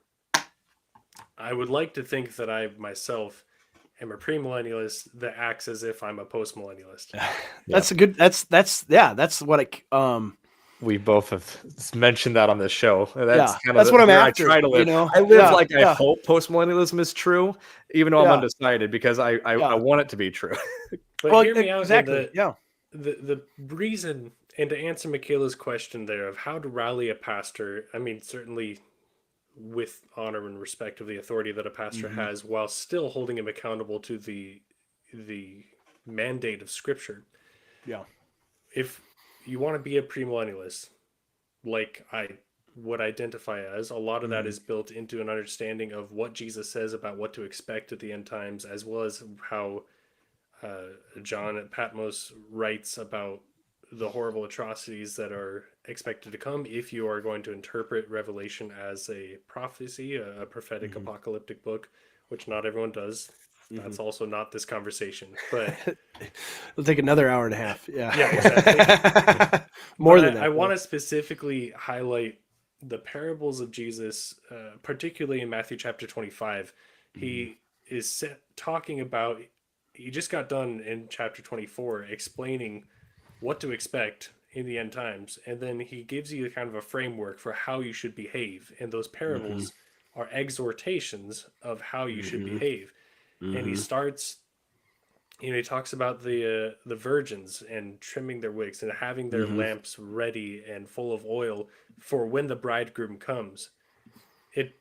S3: I would like to think that I myself am a premillennialist that acts as if I'm a postmillennialist.
S1: Yeah,
S2: That's what
S1: we both have mentioned that on this show. That's
S2: yeah,
S1: kind of
S2: that's what I'm
S1: where I
S2: after,
S1: try to live. I live
S2: Yeah,
S1: like I
S2: yeah,
S1: hope postmillennialism is true, even though I'm
S2: yeah,
S1: undecided because I
S2: yeah.
S1: want it to be true.
S3: But
S2: Well,
S3: hear me out in
S2: exactly.
S3: the
S2: Yeah.
S3: the reason, and to answer Michaela's question there of how to rally a pastor. I mean, certainly with honor and respect of the authority that a pastor
S2: Mhm.
S3: has, while still holding him accountable to the mandate of Scripture.
S2: Yeah.
S3: If you want to be a premillennialist, like I would identify as, a lot of that
S2: Mhm.
S3: is built into an understanding of what Jesus says about what to expect at the end times, as well as how John at Patmos writes about the horrible atrocities that are expected to come if you are going to interpret Revelation as a prophecy, a prophetic
S2: Mhm.
S3: apocalyptic book, which not everyone does.
S2: Mhm.
S3: That's also not this conversation. But
S2: It'll take another hour and a half. Yeah.
S3: yeah, exactly. But
S2: More than
S3: I
S2: that. Yeah.
S3: want to specifically highlight the parables of Jesus, particularly in Matthew chapter 25.
S2: Mhm.
S3: He is talking about, he just got done in chapter 24 explaining what to expect in the end times. And then he gives you kind of a framework for how you should behave. And those
S2: Mhm.
S3: parables are exhortations of how you should
S2: Mhm.
S3: behave. And he
S2: Mhm.
S3: starts, he talks about the virgins and trimming their wicks and having their
S2: Mhm.
S3: lamps ready and full of oil for when the bridegroom comes.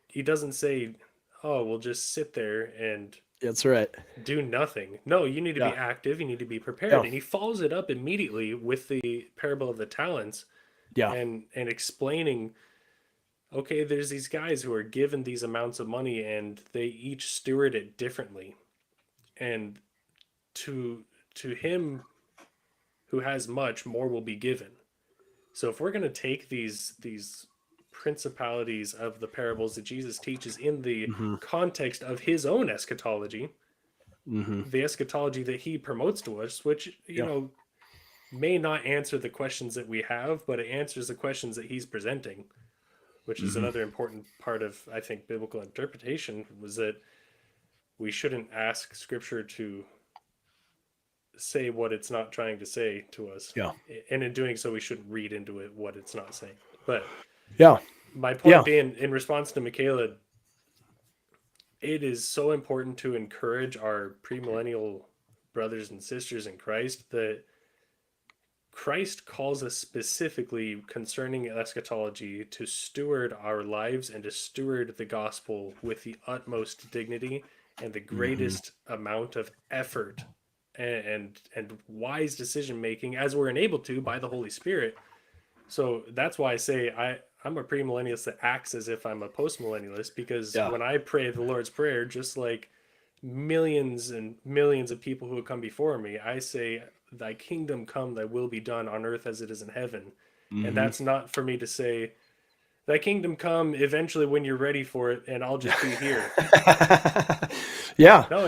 S3: He doesn't say, "Oh, we'll just sit there and
S2: That's right.
S3: do nothing." No, you need to
S2: Yeah.
S3: be active. You need to be prepared.
S2: Yeah.
S3: And he follows it up immediately with the parable of the talents
S2: Yeah.
S3: and explaining, okay, there's these guys who are given these amounts of money and they each steward it differently. And to him who has much, more will be given. So if we're going to take these principalities of the parables that Jesus teaches in the
S2: Mm-hmm.
S3: context of his own eschatology,
S2: Mm-hmm.
S3: the eschatology that he promotes to us, which,
S2: Yeah.
S3: may not answer the questions that we have, but it answers the questions that he's presenting, which is
S2: Mm-hmm.
S3: another important part of, I think, biblical interpretation, was that we shouldn't ask scripture to say what it's not trying to say to us.
S2: Yeah.
S3: And in doing so, we shouldn't read into it what it's not saying. But
S2: Yeah.
S3: my
S2: Yeah.
S3: point being, in response to Michaela, it is so important to encourage our premillennial brothers and sisters in Christ that Christ calls us specifically concerning eschatology to steward our lives and to steward the gospel with the utmost dignity and the
S2: Mm-hmm.
S3: greatest amount of effort and wise decision making as we're enabled to by the Holy Spirit. So that's why I say I'm a premillennialist that acts as if I'm a postmillennialist, because
S2: Yeah.
S3: when I pray the Lord's Prayer, just like millions and millions of people who have come before me, I say, "Thy kingdom come, thy will be done on earth as it is in heaven." And
S2: Mm-hmm.
S3: that's not for me to say, "Thy kingdom come eventually when you're ready for it, and I'll just be here."
S2: Yeah.
S3: No,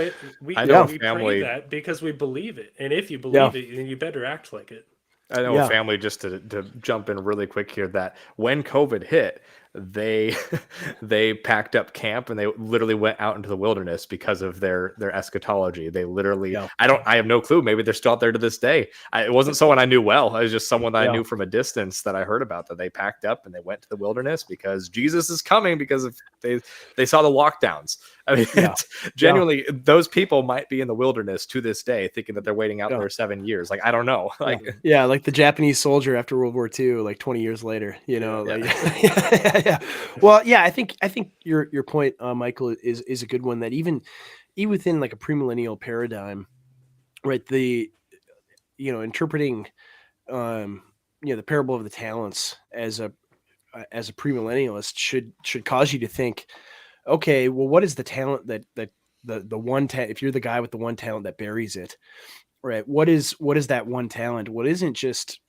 S1: I know a
S3: we pray
S1: family.
S3: that because we believe it, and if you
S2: Yeah.
S3: believe it, then you better act like it.
S1: I know a
S2: Yeah.
S1: family, just to jump in really quick here, that when COVID hit, they they packed up camp and they literally went out into the wilderness because of their eschatology. They literally,
S2: Yeah.
S1: I have no clue. Maybe they're still out there to this day. It wasn't someone I knew well. It was just someone that I
S2: Yeah.
S1: knew from a distance that I heard about, that they packed up and they went to the wilderness because Jesus is coming, because of they saw the lockdowns. I mean,
S2: Yeah.
S1: genuinely, those people might be in the wilderness to this day thinking that they're waiting out
S2: Yeah.
S1: there 7 years. Like, I don't know.
S2: Yeah.
S1: Like,
S2: Yeah, like the Japanese soldier after World War II, like 20 years later,
S3: Yeah.
S2: like
S1: yeah.
S2: yeah. Well, yeah, I think your point, Michael, is a good one, that even within like a premillennial paradigm, right? Interpreting the parable of the talents as a premillennialist should cause you to think, okay, well, what is the talent that the one if you're the guy with the one talent that buries it, right? What is that one talent? What isn't just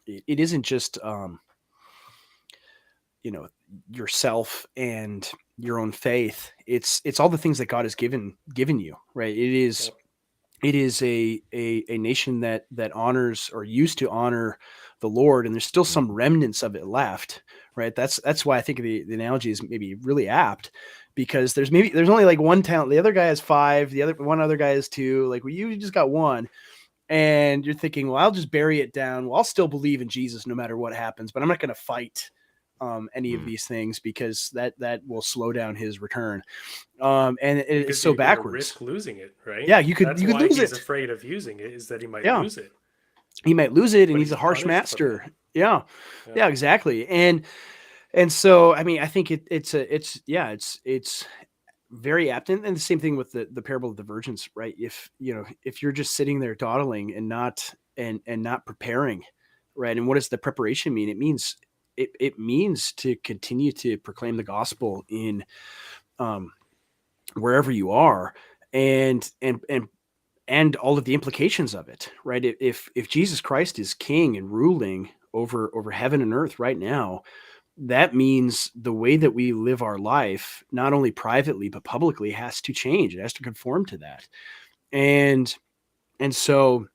S2: it isn't just yourself and your own faith. It's all the things that God has given you, right?
S3: Yep.
S2: It is a nation that honors, or used to honor, the Lord, and there's still some remnants of it left, right? That's why I think the analogy is maybe really apt, because there's only like one talent. The other guy has 5. One other guy has 2. Like, well, you just got 1, and you're thinking, well, I'll just bury it down. Well, I'll still believe in Jesus no matter what happens, but I'm not going to fight any of these things, because that will slow down his return. And it's
S3: Because
S2: so
S3: you're going to
S2: backwards.
S3: risk losing it, right?
S2: Yeah, you could
S3: That's why
S2: lose
S3: he's
S2: it.
S3: afraid of using it, is that he might
S2: Yeah,
S3: lose it,
S2: he might lose it, and
S3: but
S2: he's
S3: he's
S2: a harsh
S3: punished from
S2: master.
S3: it.
S2: Yeah,
S3: Yeah.
S2: yeah, exactly. And so, I mean, I think it's very apt. And the same thing with the parable of the virgins, right? If you're just sitting there dawdling and not preparing, right? And what does the preparation mean? It means to continue to proclaim the gospel in wherever you are, and all of the implications of it, right? If Jesus Christ is king and ruling over heaven and earth right now, that means the way that we live our life, not only privately but publicly, has to change. It has to conform to that. And so,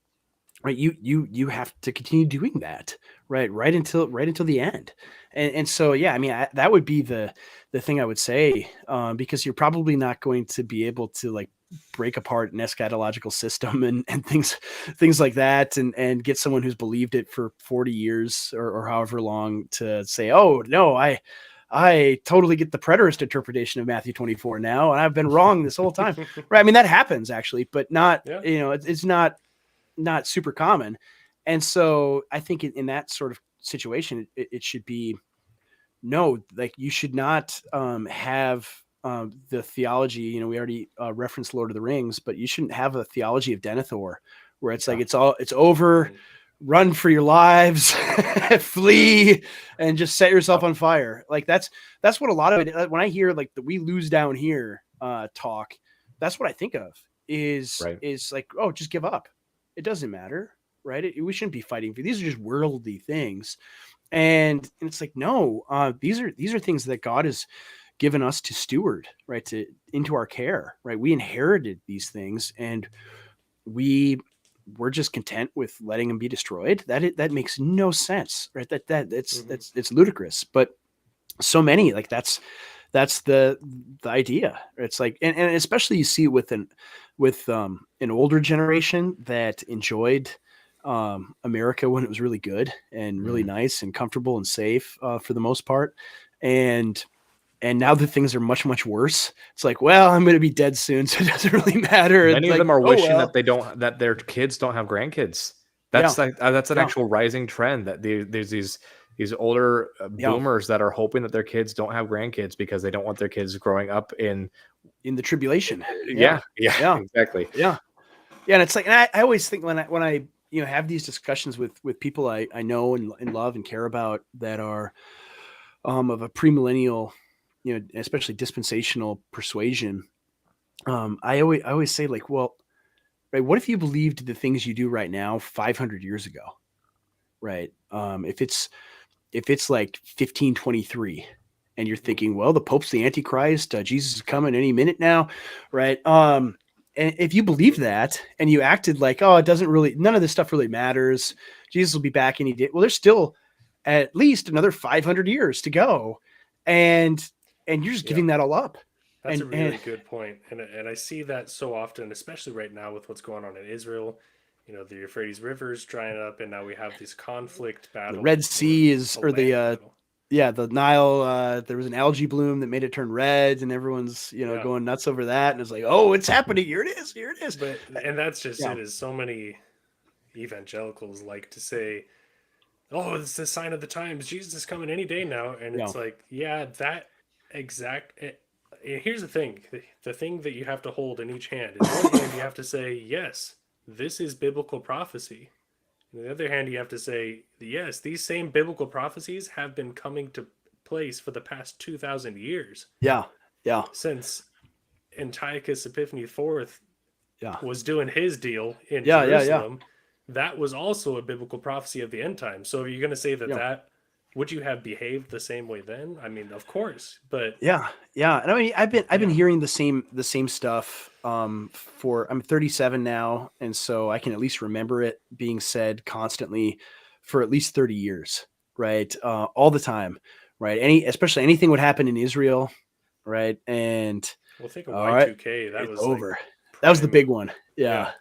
S2: right, you have to continue doing that, right until the end. And so, yeah, I mean, that would be the thing I would say, because you're probably not going to be able to, like, break apart an eschatological system and things like that, and get someone who's believed it for 40 years, or however long, to say, oh no, I totally get the preterist interpretation of Matthew 24 now, and I've been wrong this whole time. Right? I mean, that happens actually, but not,
S3: Yeah.
S2: it's not super common. And so I think in that sort of situation, it should be, no, like, you should not have the theology. We already referenced Lord of the Rings, but you shouldn't have a theology of Denethor, where it's like, it's over, run for your lives, flee, and just set yourself on fire. Like, that's what a lot of it, when I hear like the "we lose down here" talk, that's what I think of, is
S1: Right.
S2: like, oh, just give up. It doesn't matter. right? We shouldn't be fighting for these are just worldly things. And it's like, no, these are things that God has given us to steward, right? To into our care, right? We inherited these things, and we're just content with letting them be destroyed. That makes no sense, right? That's it's ludicrous. But so many, like that's the idea. It's like, and especially you see with an older generation that enjoyed America when it was really good and really nice and comfortable and safe for the most part, and now that things are much much worse, it's like, well, I'm going to be dead soon, so it doesn't really matter. It's
S1: Many of
S2: like,
S1: them are
S2: oh
S1: wishing
S2: well,
S1: that their kids don't have grandkids.
S2: yeah,
S1: That's like that's an
S2: yeah,
S1: actual rising trend that there's these older
S2: yeah.
S1: boomers that are hoping that their kids don't have grandkids because they don't want their kids growing up in
S2: In the tribulation, yeah,
S1: yeah, yeah,
S2: yeah,
S1: exactly.
S2: yeah. Yeah, and it's like, and I always think when I have these discussions with people I know and love and care about that are of a premillennial, especially dispensational persuasion, I always say, like, well, right, what if you believed the things you do right now 500 years ago, right? If it's like 1523 and you're thinking, well, the Pope's the Antichrist, Jesus is coming any minute now, right? And if you believe that and you acted like, oh, it doesn't really, none of this stuff really matters, Jesus will be back any day. Well, there's still at least another 500 years to go, and you're just
S3: Yeah.
S2: giving that all up.
S3: That's a
S2: And
S3: really good point, and I see that so often, especially right now with what's going on in Israel. You know, the Euphrates River's drying up, and now we have this conflict
S2: the
S3: battle
S2: Red
S3: or
S2: Sea is,
S3: a
S2: or
S3: land
S2: the
S3: battle.
S2: yeah, the Nile, there was an algae bloom that made it turn red, and everyone's,
S3: Yeah,
S2: going nuts over that. And it's like, oh, it's happening. Here it is. Here it is.
S3: but and that's just
S2: Yeah.
S3: it. Is so many evangelicals like to say, "Oh, it's the sign of the times. Jesus is coming any day now," and
S2: Yeah.
S3: it's like, yeah, that exact. Here's the thing: the thing that you have to hold in each hand. In one hand, you have to say, "Yes, this is biblical prophecy." On the other hand, you have to say, yes, these same biblical prophecies have been coming to place for the past 2,000 years
S2: Yeah. Yeah.
S3: since Antiochus Epiphanes IV
S2: Yeah.
S3: was doing his deal in
S2: Yeah. Yeah. Yeah.
S3: Jerusalem. That was also a biblical prophecy of the end time. So are you going to say that
S2: Yeah.
S3: would you have behaved the same way then? I mean, of course, but
S2: Yeah. Yeah. And I mean, I've been
S3: yeah,
S2: hearing the same stuff. For I'm 37 now, and so I can at least remember it being said constantly for at least 30 years, right? All the time, right? Especially anything would happen in Israel, right? And
S3: well, think of
S2: all right,
S3: Y2K. That
S2: it's
S3: was like
S2: over. That was the
S3: prime.
S2: big one.
S3: Yeah,
S2: Yeah.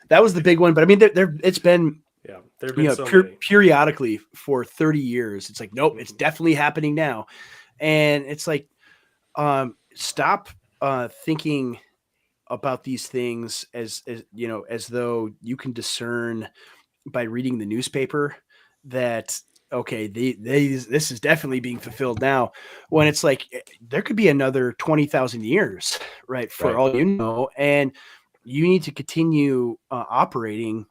S2: That was the big one. But I mean, it's been,
S3: yeah. There have been so many.
S2: periodically for 30 years. It's like, nope, it's
S3: Mhm.
S2: definitely happening now. And it's like, stop thinking about these things as though you can discern by reading the newspaper that, okay, this is definitely being fulfilled now, when it's like, there could be another 20,000 years, right, for
S1: Right.
S2: all you know. And you need to continue operating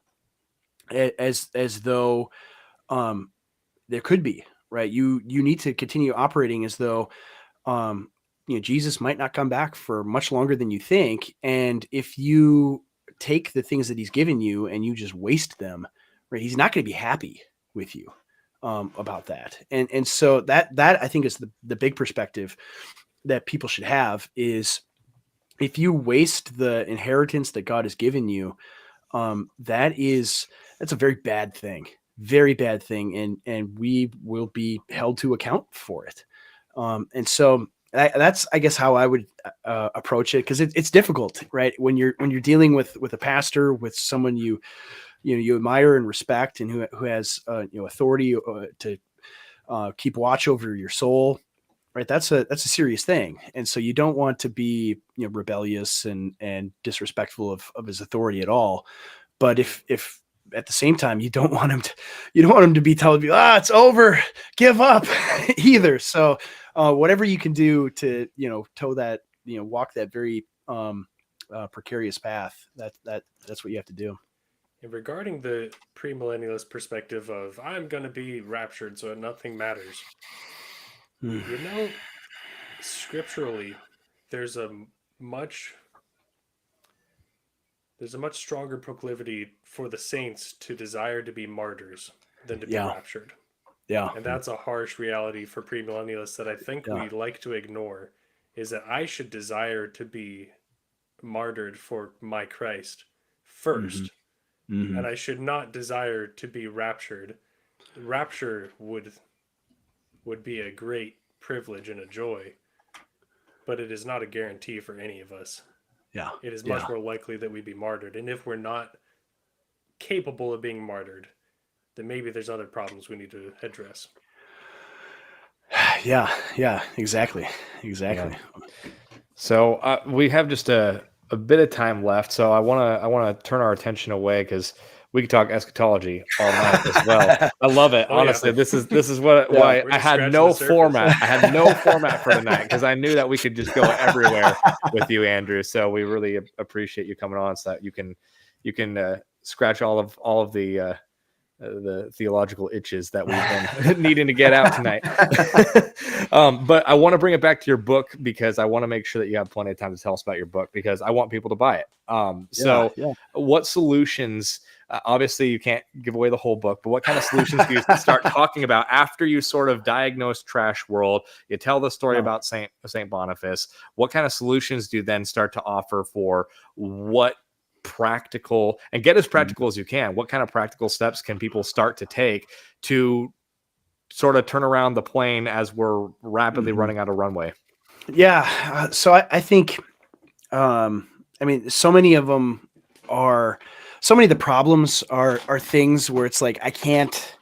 S2: as though, um, there could be, right. You need to continue operating as though, um, Jesus might not come back for much longer than you think. And if you take the things that he's given you and you just waste them, right, he's not going to be happy with you about that. And so that I think is the big perspective that people should have is, if you waste the inheritance that God has given you, that's a very bad thing, and we will be held to account for it. And so that's, I guess, how I would approach it, because it's difficult, right? When you're dealing with a pastor, with someone you admire and respect, and who has authority to keep watch over your soul, right? That's a serious thing, and so you don't want to be rebellious and disrespectful of his authority at all. But
S3: Mhm.
S2: if at the same time you don't want him to be telling you, it's over, give up
S3: Yeah.
S2: either. So whatever you can do to toe that, walk that very precarious path, that's what you have to do.
S3: And regarding the premillennialist perspective of I'm going to be raptured so nothing matters,
S2: Hmm.
S3: you know, scripturally, there's a much there's a much stronger proclivity for the saints to desire to be martyrs than to be
S2: Yeah.
S3: raptured.
S2: Yeah.
S3: And that's a harsh reality for premillennialists that I think
S2: Yeah.
S3: we like to ignore, is that I should desire to be martyred for my Christ
S2: Mm-hmm.
S3: first,
S2: Mm-hmm.
S3: and I should not desire to be raptured. Rapture would be a great privilege and a joy, but it is not a guarantee for any of us.
S2: Yeah.
S3: It is
S2: Yeah.
S3: much more likely that we be martyred, and if we're not capable of being martyred, then maybe there's other problems we need to address.
S2: Yeah. Yeah. Exactly. Exactly.
S1: Yeah. So we have just a bit of time left. So I want to turn our attention away because we could talk eschatology all night as well. I love it.
S3: Oh, yeah.
S1: Honestly, this is what
S2: Yeah.
S1: why
S3: We're
S1: I
S3: just
S1: had
S3: scratching
S1: no
S3: the surface.
S1: format. I had no format for tonight because I knew that we could just go everywhere with you, Andrew. So we really appreciate you coming on so that you can scratch all of the theological itches that we've been needing to get out tonight. But I want to bring it back to your book because I want to make sure that you have plenty of time to tell us about your book because I want people to buy it. So
S2: Yeah.
S1: what solutions, obviously you can't give away the whole book, but what kind of solutions do you start talking about after you sort of diagnose trash world, you tell the story about Saint Boniface, what kind of solutions do you then start to offer for what practical, and get as practical as you can, what kind of practical steps can people start to take to sort of turn around the plane as we're rapidly running out of runway?
S2: Yeah. So I think, I mean, so many of them are, so many of the problems are things where it's like, I can't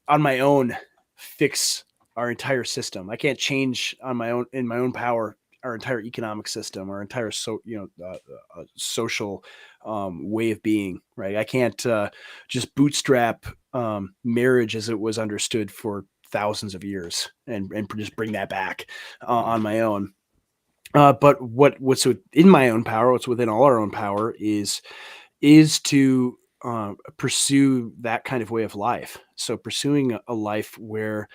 S2: on my own fix our entire system. I can't change on my own, in my own power, our entire economic system, our entire social way of being. Right. I can't just bootstrap marriage as it was understood for thousands of years and just bring that back on my own. But what's in my own power, what's within all our own power is to pursue that kind of way of life. So pursuing a life where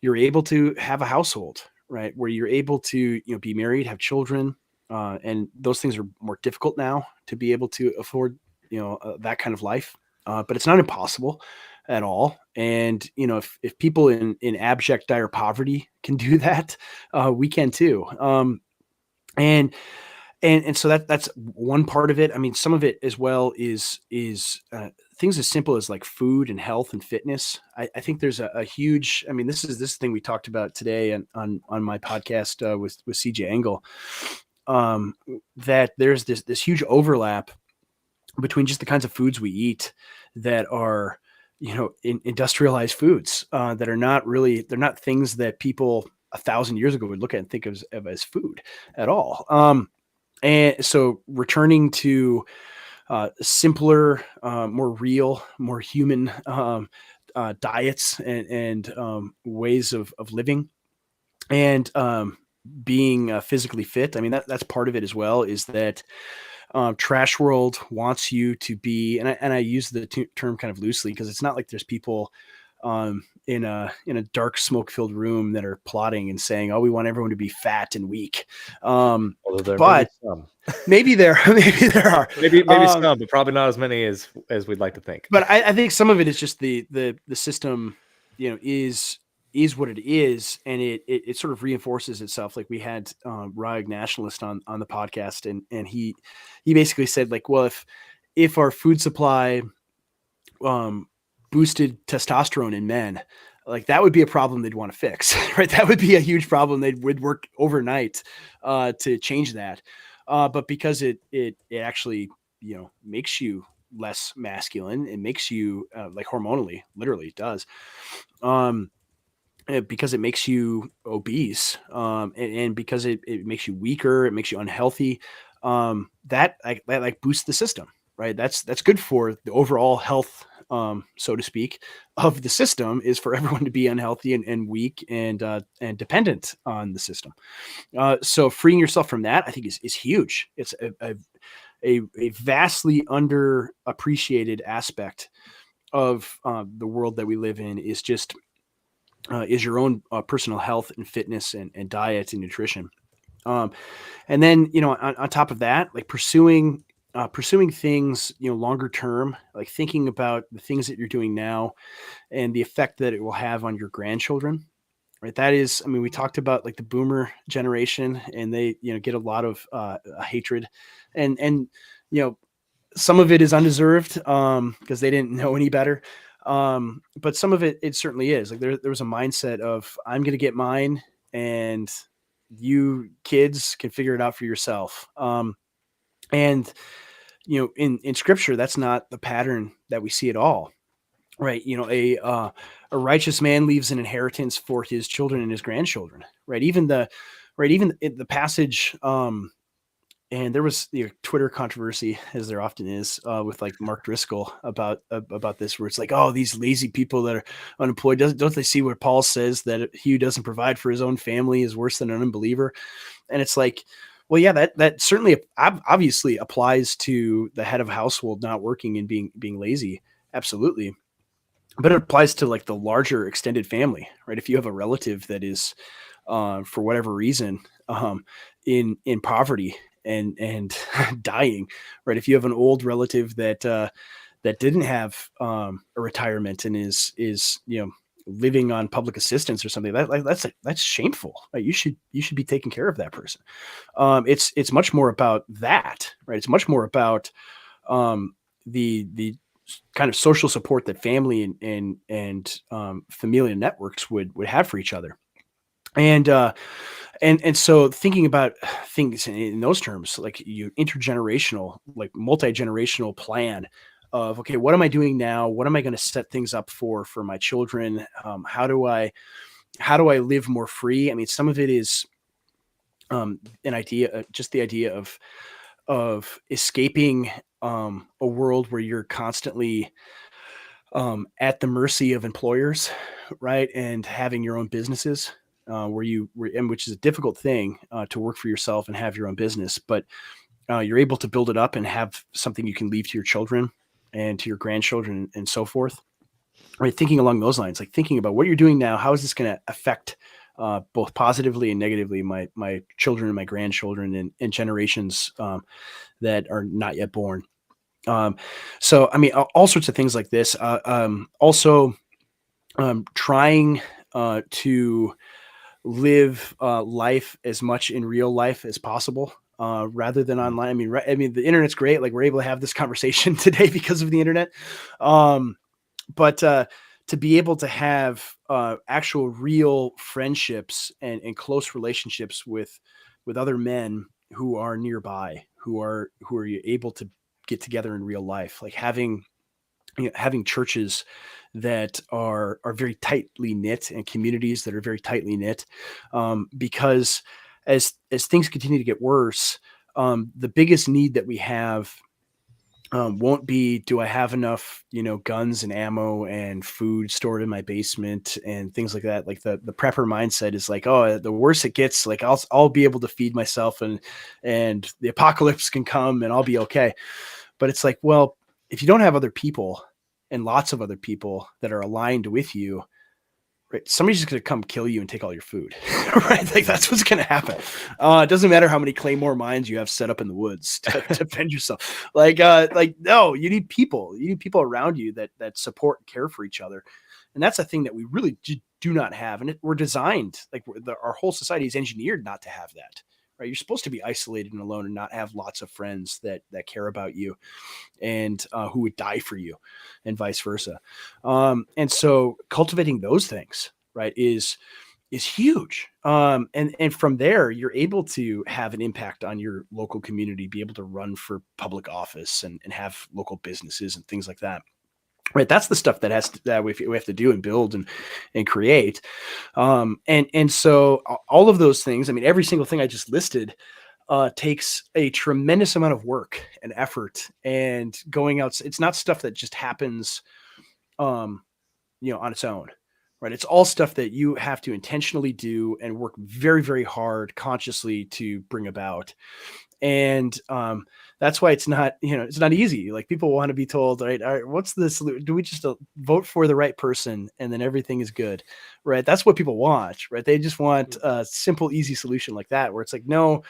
S2: you're able to have a household, right? Where you're able to, be married, have children, and those things are more difficult now to be able to afford, that kind of life. But it's not impossible at all. And if people in abject dire poverty can do that, we can too. And so that's one part of it. I mean, some of it as well is things as simple as like food and health and fitness. I think there's a huge. I mean, this is this thing we talked about today on my podcast with CJ Engel. That there's this huge overlap between just the kinds of foods we eat that are industrialized foods that are not really, they're not things that people 1,000 years ago would look at and think of as food at all. And so returning to simpler, more real, more human diets and ways of living, and being physically fit. I mean, that's part of it as well, is that Trash World wants you to be, and I use the term kind of loosely because it's not like there's people in a dark smoke filled room that are plotting and saying, "Oh, we want everyone to be fat and weak."
S1: Although there
S2: But
S1: may be some.
S2: maybe there are,
S1: maybe some, but probably not as many as we'd like to think.
S2: But I think some of it is just the system, is what it is, and it sort of reinforces itself. Like we had Rag Nationalist on the podcast, and he basically said, like, well, if our food supply boosted testosterone in men, like that would be a problem they'd want to fix, right? That would be a huge problem. Would work overnight to change that. But because it actually, makes you less masculine, it makes you like hormonally, literally does. Because it makes you obese, and because it makes you weaker, it makes you unhealthy. That boosts the system, right? That's good for the overall health, so to speak, of the system, is for everyone to be unhealthy and weak and dependent on the system. So freeing yourself from that, I think, is huge. It's a vastly underappreciated aspect of the world that we live in, is just is your own personal health and fitness and diet and nutrition. And then, on top of that, like pursuing pursuing things, longer term, like thinking about the things that you're doing now and the effect that it will have on your grandchildren. Right. That is, I mean, we talked about like the boomer generation, and they, get a lot of hatred, and some of it is undeserved because they didn't know any better. But some of it certainly is. Like there was a mindset of I'm going to get mine, and you kids can figure it out for yourself. And in scripture, that's not the pattern that we see at all. Right. A righteous man leaves an inheritance for his children and his grandchildren. Right. Even the passage, and there was Twitter controversy, as there often is, with like Mark Driscoll about this, where it's like, oh, these lazy people that are unemployed, don't they see what Paul says, that he who doesn't provide for his own family is worse than an unbeliever? And it's like, well, yeah, that certainly obviously applies to the head of a household not working and being lazy. Absolutely. But it applies to like the larger extended family, right? If you have a relative that is, for whatever reason, in poverty and dying, right? If you have an old relative that didn't have a retirement and is living on public assistance or something, that's shameful. Right? You should be taking care of that person. It's much more about that, right? It's much more about the kind of social support that family and familial networks would have for each other. And so thinking about things in those terms, like intergenerational, like multi-generational plan of, okay, what am I doing now? What am I going to set things up for my children? How do I live more free? I mean, some of it is an idea, just the idea of escaping a world where you're constantly at the mercy of employers, right? And having your own businesses, which is a difficult thing to work for yourself and have your own business, but you're able to build it up and have something you can leave to your children and to your grandchildren and so forth. Right. Thinking along those lines, like thinking about what you're doing now, how is this going to affect both positively and negatively my children and my grandchildren and generations that are not yet born. So, I mean, all sorts of things like this. Also, trying to live life as much in real life as possible rather than online. I mean, the internet's great. Like we're able to have this conversation today because of the internet. But to be able to have actual real friendships and close relationships with other men who are nearby, who are able to get together in real life, like having churches that are very tightly knit and communities that are very tightly knit, because as things continue to get worse, the biggest need that we have won't be, do I have enough, guns and ammo and food stored in my basement and things like that. Like the prepper mindset is like, oh, the worse it gets, like I'll be able to feed myself and the apocalypse can come and I'll be okay. But it's like, well, if you don't have other people and lots of other people that are aligned with you, right, somebody's just going to come kill you and take all your food, right? Like that's what's going to happen. It doesn't matter how many Claymore mines you have set up in the woods to defend yourself. Like no, you need people. You need people around you that support and care for each other. And that's a thing that we really do not have. And we're designed, like our whole society is engineered not to have that. Right? You're supposed to be isolated and alone and not have lots of friends that care about you and who would die for you, and vice versa. And so cultivating those things, right, is huge. And from there, you're able to have an impact on your local community, be able to run for public office and have local businesses and things like that. Right, that's the stuff that we have to do and build and create, and so all of those things. I mean, every single thing I just listed takes a tremendous amount of work and effort. And going out, it's not stuff that just happens, on its own. Right, it's all stuff that you have to intentionally do and work very, very hard, consciously to bring about. And that's why it's not easy. Like people want to be told, all right, what's the solution? Do we just vote for the right person and then everything is good, right? That's what people want, right? They just want a simple, easy solution like that, where it's like, no,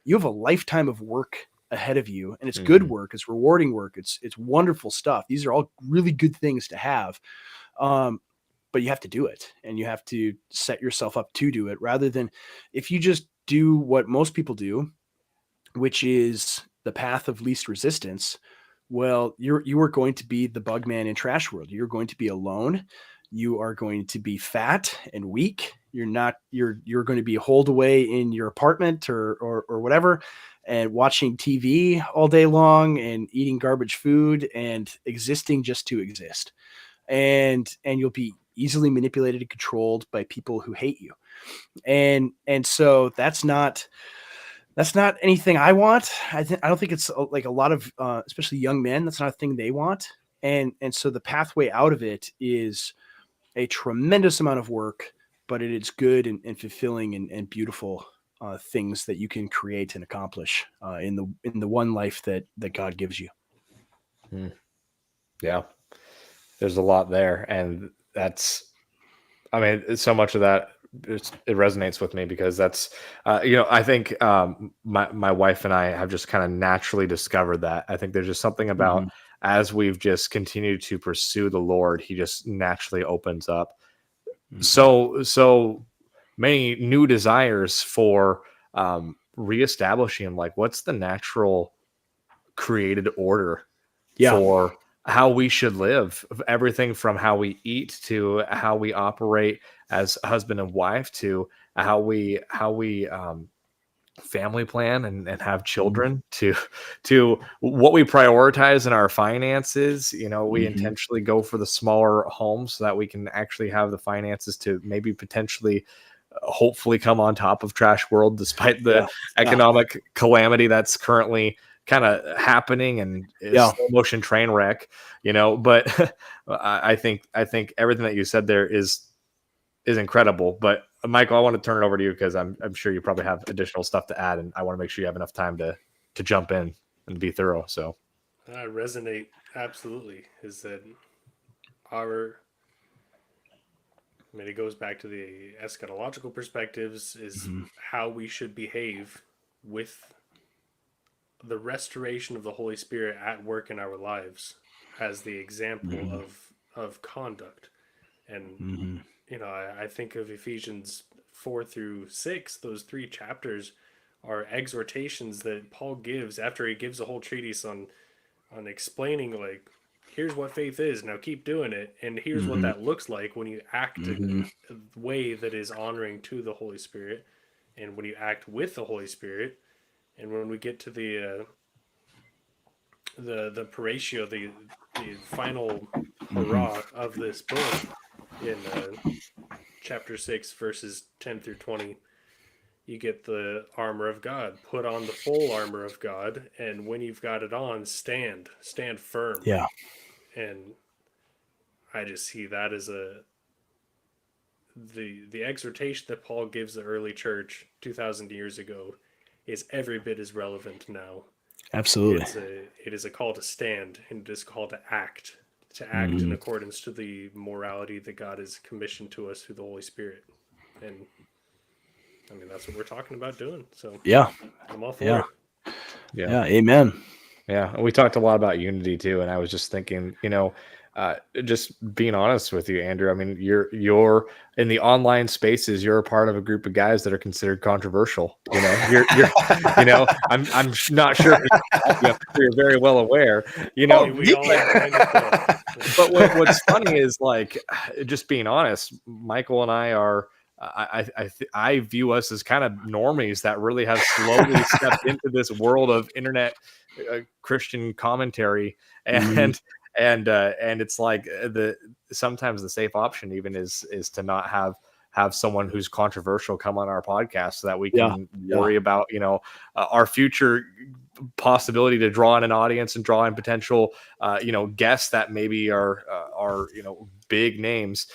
S2: you have a lifetime of work ahead of you, and it's good work, it's rewarding work, it's wonderful stuff. These are all really good things to have. But you have to do it, and you have to set yourself up to do it, rather than if you just do what most people do, which is the path of least resistance. Well, you are going to be the bug man in trash world. You're going to be alone. You are going to be fat and weak. You're going to be holed away in your apartment or whatever, and watching TV all day long and eating garbage food and existing just to exist. And you'll be easily manipulated and controlled by people who hate you. And so that's not anything I want. I don't think it's like a lot of, especially young men, that's not a thing they want. And so the pathway out of it is a tremendous amount of work, but it is good and fulfilling and beautiful things that you can create and accomplish in the one life that God gives you.
S1: Yeah, there's a lot there, and I mean, so much of that, it resonates with me, because that's, I think my wife and I have just kind of naturally discovered that. I think there's just something about, as we've just continued to pursue the Lord, he just naturally opens up so many new desires for reestablishing, like, what's the natural created order for how we should live, everything from how we eat to how we operate as husband and wife, to how we family plan and have children, to what we prioritize in our finances. We intentionally go for the smaller homes so that we can actually have the finances to maybe potentially hopefully come on top of trash world, despite the economic calamity that's currently kind of happening, and slow motion train wreck, but I think everything that you said there is incredible. But Michael, I want to turn it over to you, because I'm sure you probably have additional stuff to add, and I want to make sure you have enough time to jump in and be thorough. So
S3: I resonate absolutely. Is that it goes back to the eschatological perspectives, is how we should behave with the restoration of the Holy Spirit at work in our lives as the example of conduct. And I think of Ephesians 4-6. Those 3 chapters are exhortations that Paul gives after he gives a whole treatise on explaining, like, here's what faith is, now keep doing it, and here's what that looks like when you act in a way that is honoring to the Holy Spirit, and when you act with the Holy Spirit. And when we get to the paratio, the final hurrah of this book, in chapter 6, verses 10-20, you get the armor of God. Put on the full armor of God, and when you've got it on, stand firm.
S2: Yeah.
S3: And I just see that as the exhortation that Paul gives the early church 2,000 years ago is every bit as relevant now.
S2: Absolutely.
S3: It is a call to stand, and it is a call to act in accordance to the morality that God has commissioned to us through the Holy Spirit. And I mean, that's what we're talking about doing. So I'm all for it.
S2: Yeah. Amen.
S1: Yeah. And we talked a lot about unity too. And I was just thinking, just being honest with you, Andrew, I mean, you're in the online spaces, you're a part of a group of guys that are considered controversial. You're I'm not sure you're very well aware,
S3: we all kind of
S1: but what's funny is, like, just being honest, Michael and I are, I view us as kind of normies that really have slowly stepped into this world of internet Christian commentary, and it's like sometimes the safe option even is to not have someone who's controversial come on our podcast, so that we can worry about our future possibility to draw in an audience and draw in potential guests that maybe are big names,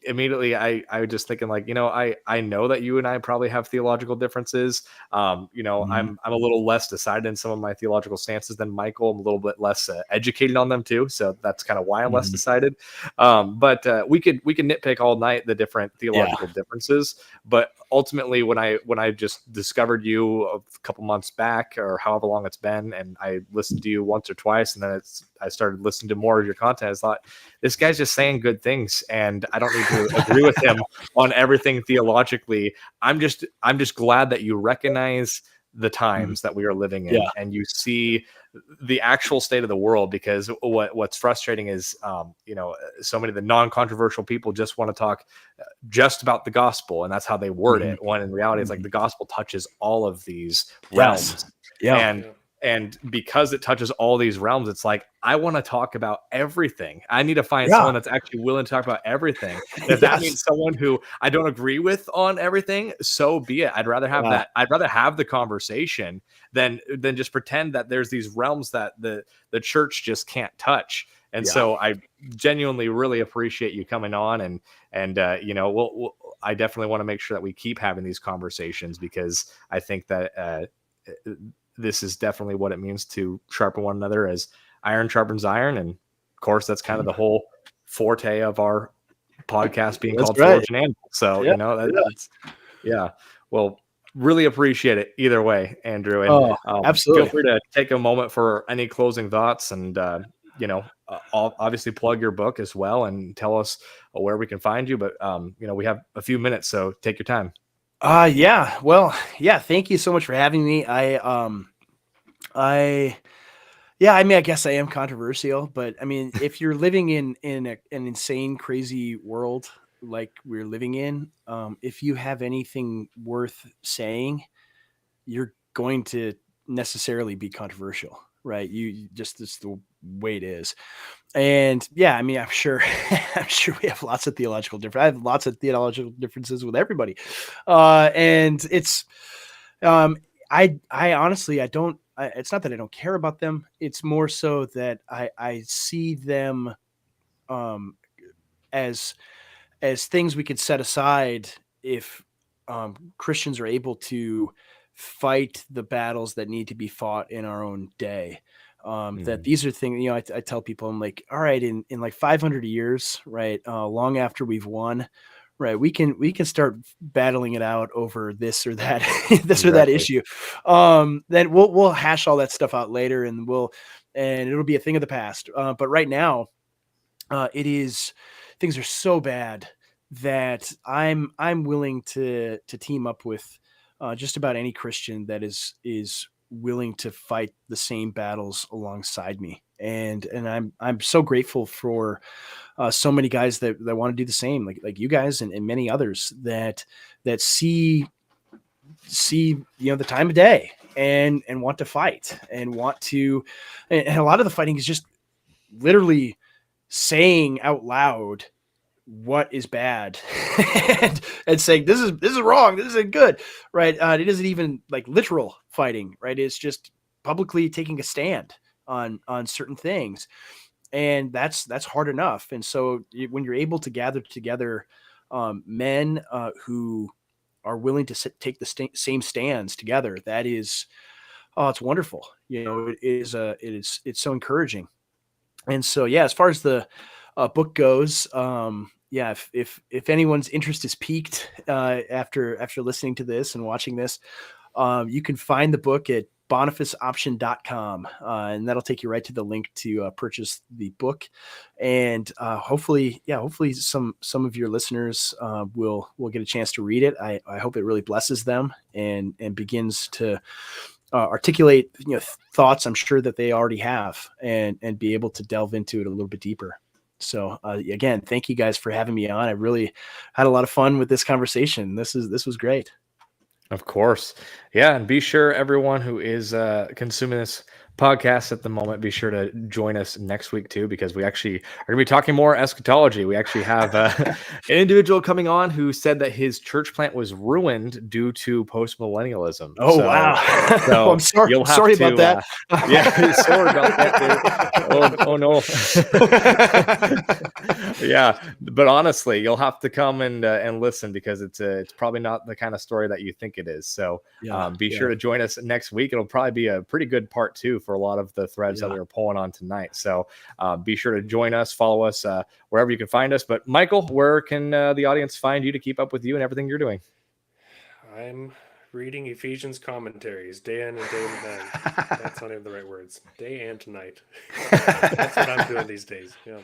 S1: immediately I was just thinking like, I know that you and I probably have theological differences. I'm a little less decided in some of my theological stances than Michael. I'm a little bit less educated on them too, so that's kind of why I'm less decided. But we could nitpick all night the different theological differences. But ultimately, when I just discovered you a couple months back, or however long it's been, and I listened to you once or twice, and then I started listening to more of your content, I thought, this guy's just saying good things, and I don't need to agree with him on everything theologically. I'm just glad that you recognize the times that we are living in, and you see the actual state of the world. Because what's frustrating is, so many of the non-controversial people just want to talk just about the gospel, and that's how they word it. When in reality, it's like the gospel touches all of these realms. And because it touches all these realms, it's like, I want to talk about everything. I need to find someone that's actually willing to talk about everything. If that means someone who I don't agree with on everything, so be it. I'd rather have that. I'd rather have the conversation than just pretend that there's these realms that the church just can't touch. And so I genuinely really appreciate you coming on, and I definitely want to make sure that we keep having these conversations, because I think that this is definitely what it means to sharpen one another, as iron sharpens iron. And of course, that's kind of the whole forte of our podcast being called Forge and Anvil. So, well, really appreciate it either way, Andrew. And
S2: absolutely.
S1: Feel free to take a moment for any closing thoughts, and, obviously plug your book as well and tell us where we can find you. But, we have a few minutes, so take your time.
S2: Thank you so much for having me. I guess I am controversial, but I mean, if you're living in an insane, crazy world like we're living in, if you have anything worth saying, you're going to necessarily be controversial, right? It's the way it is. And I'm sure we have lots of theological differences. I have lots of theological differences with everybody. And it's, I honestly, it's not that I don't care about them. It's more so that I see them, as things we could set aside if, Christians are able to fight the battles that need to be fought in our own day. That these are things, I tell people, I'm like, all right, in like 500 years, right, long after we've won, right, we can start battling it out over this or that, or that issue. Then we'll hash all that stuff out later, and it'll be a thing of the past. But right now, things are so bad that I'm willing to team up with just about any Christian that is willing to fight the same battles alongside me. And I'm so grateful for so many guys that want to do the same, like you guys and many others that see the time of day and want to fight and and a lot of the fighting is just literally saying out loud what is bad and saying this is wrong, this isn't good, right? It isn't even like literal fighting, right? It's just publicly taking a stand on certain things, and that's hard enough. And so when you're able to gather together men who are willing to take the same stands together, that is, it's wonderful. It's so encouraging. And so as far as the book goes, if anyone's interest is piqued after listening to this and watching this, you can find the book at bonifaceoption.com, and that'll take you right to the link to purchase the book. And hopefully some of your listeners will get a chance to read it. I hope it really blesses them and begins to articulate thoughts I'm sure that they already have, and be able to delve into it a little bit deeper. So again, thank you guys for having me on. I really had a lot of fun with this conversation. This was great.
S1: Of course. Yeah. And be sure everyone who is consuming this podcast at the moment, be sure to join us next week too, because we actually are going to be talking more eschatology. We actually have an individual coming on who said that his church plant was ruined due to post-millennialism.
S2: Wow.
S1: So
S2: I'm sorry about that.
S1: Sorry about that, dude. Oh no. Yeah, but honestly, you'll have to come and listen because it's probably not the kind of story that you think it is. So
S2: Yeah,
S1: be
S2: yeah,
S1: sure to join us next week. It'll probably be a pretty good part two for a lot of the threads that
S2: yeah.
S1: we were pulling on tonight. So be sure to join us, follow us wherever you can find us. But Michael, where can the audience find you to keep up with you and everything you're doing?
S3: I'm reading Ephesians commentaries day in and day night. That's not even the right words. Day and night. That's what I'm doing these days. Yeah.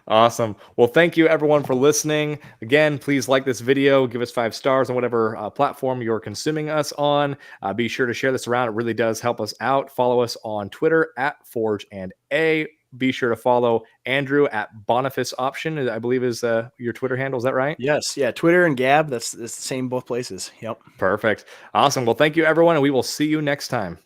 S1: Awesome. Well, thank you everyone for listening. Again, please like this video, give us 5 stars on whatever platform you're consuming us on. Be sure to share this around. It really does help us out. Follow us on Twitter at Forge and A. Be sure to follow Andrew at Boniface Option, I believe is your Twitter handle. Is that right?
S2: Yes, yeah. Twitter and Gab, that's the same both places. Yep.
S1: Perfect. Awesome. Well, thank you everyone, and we will see you next time.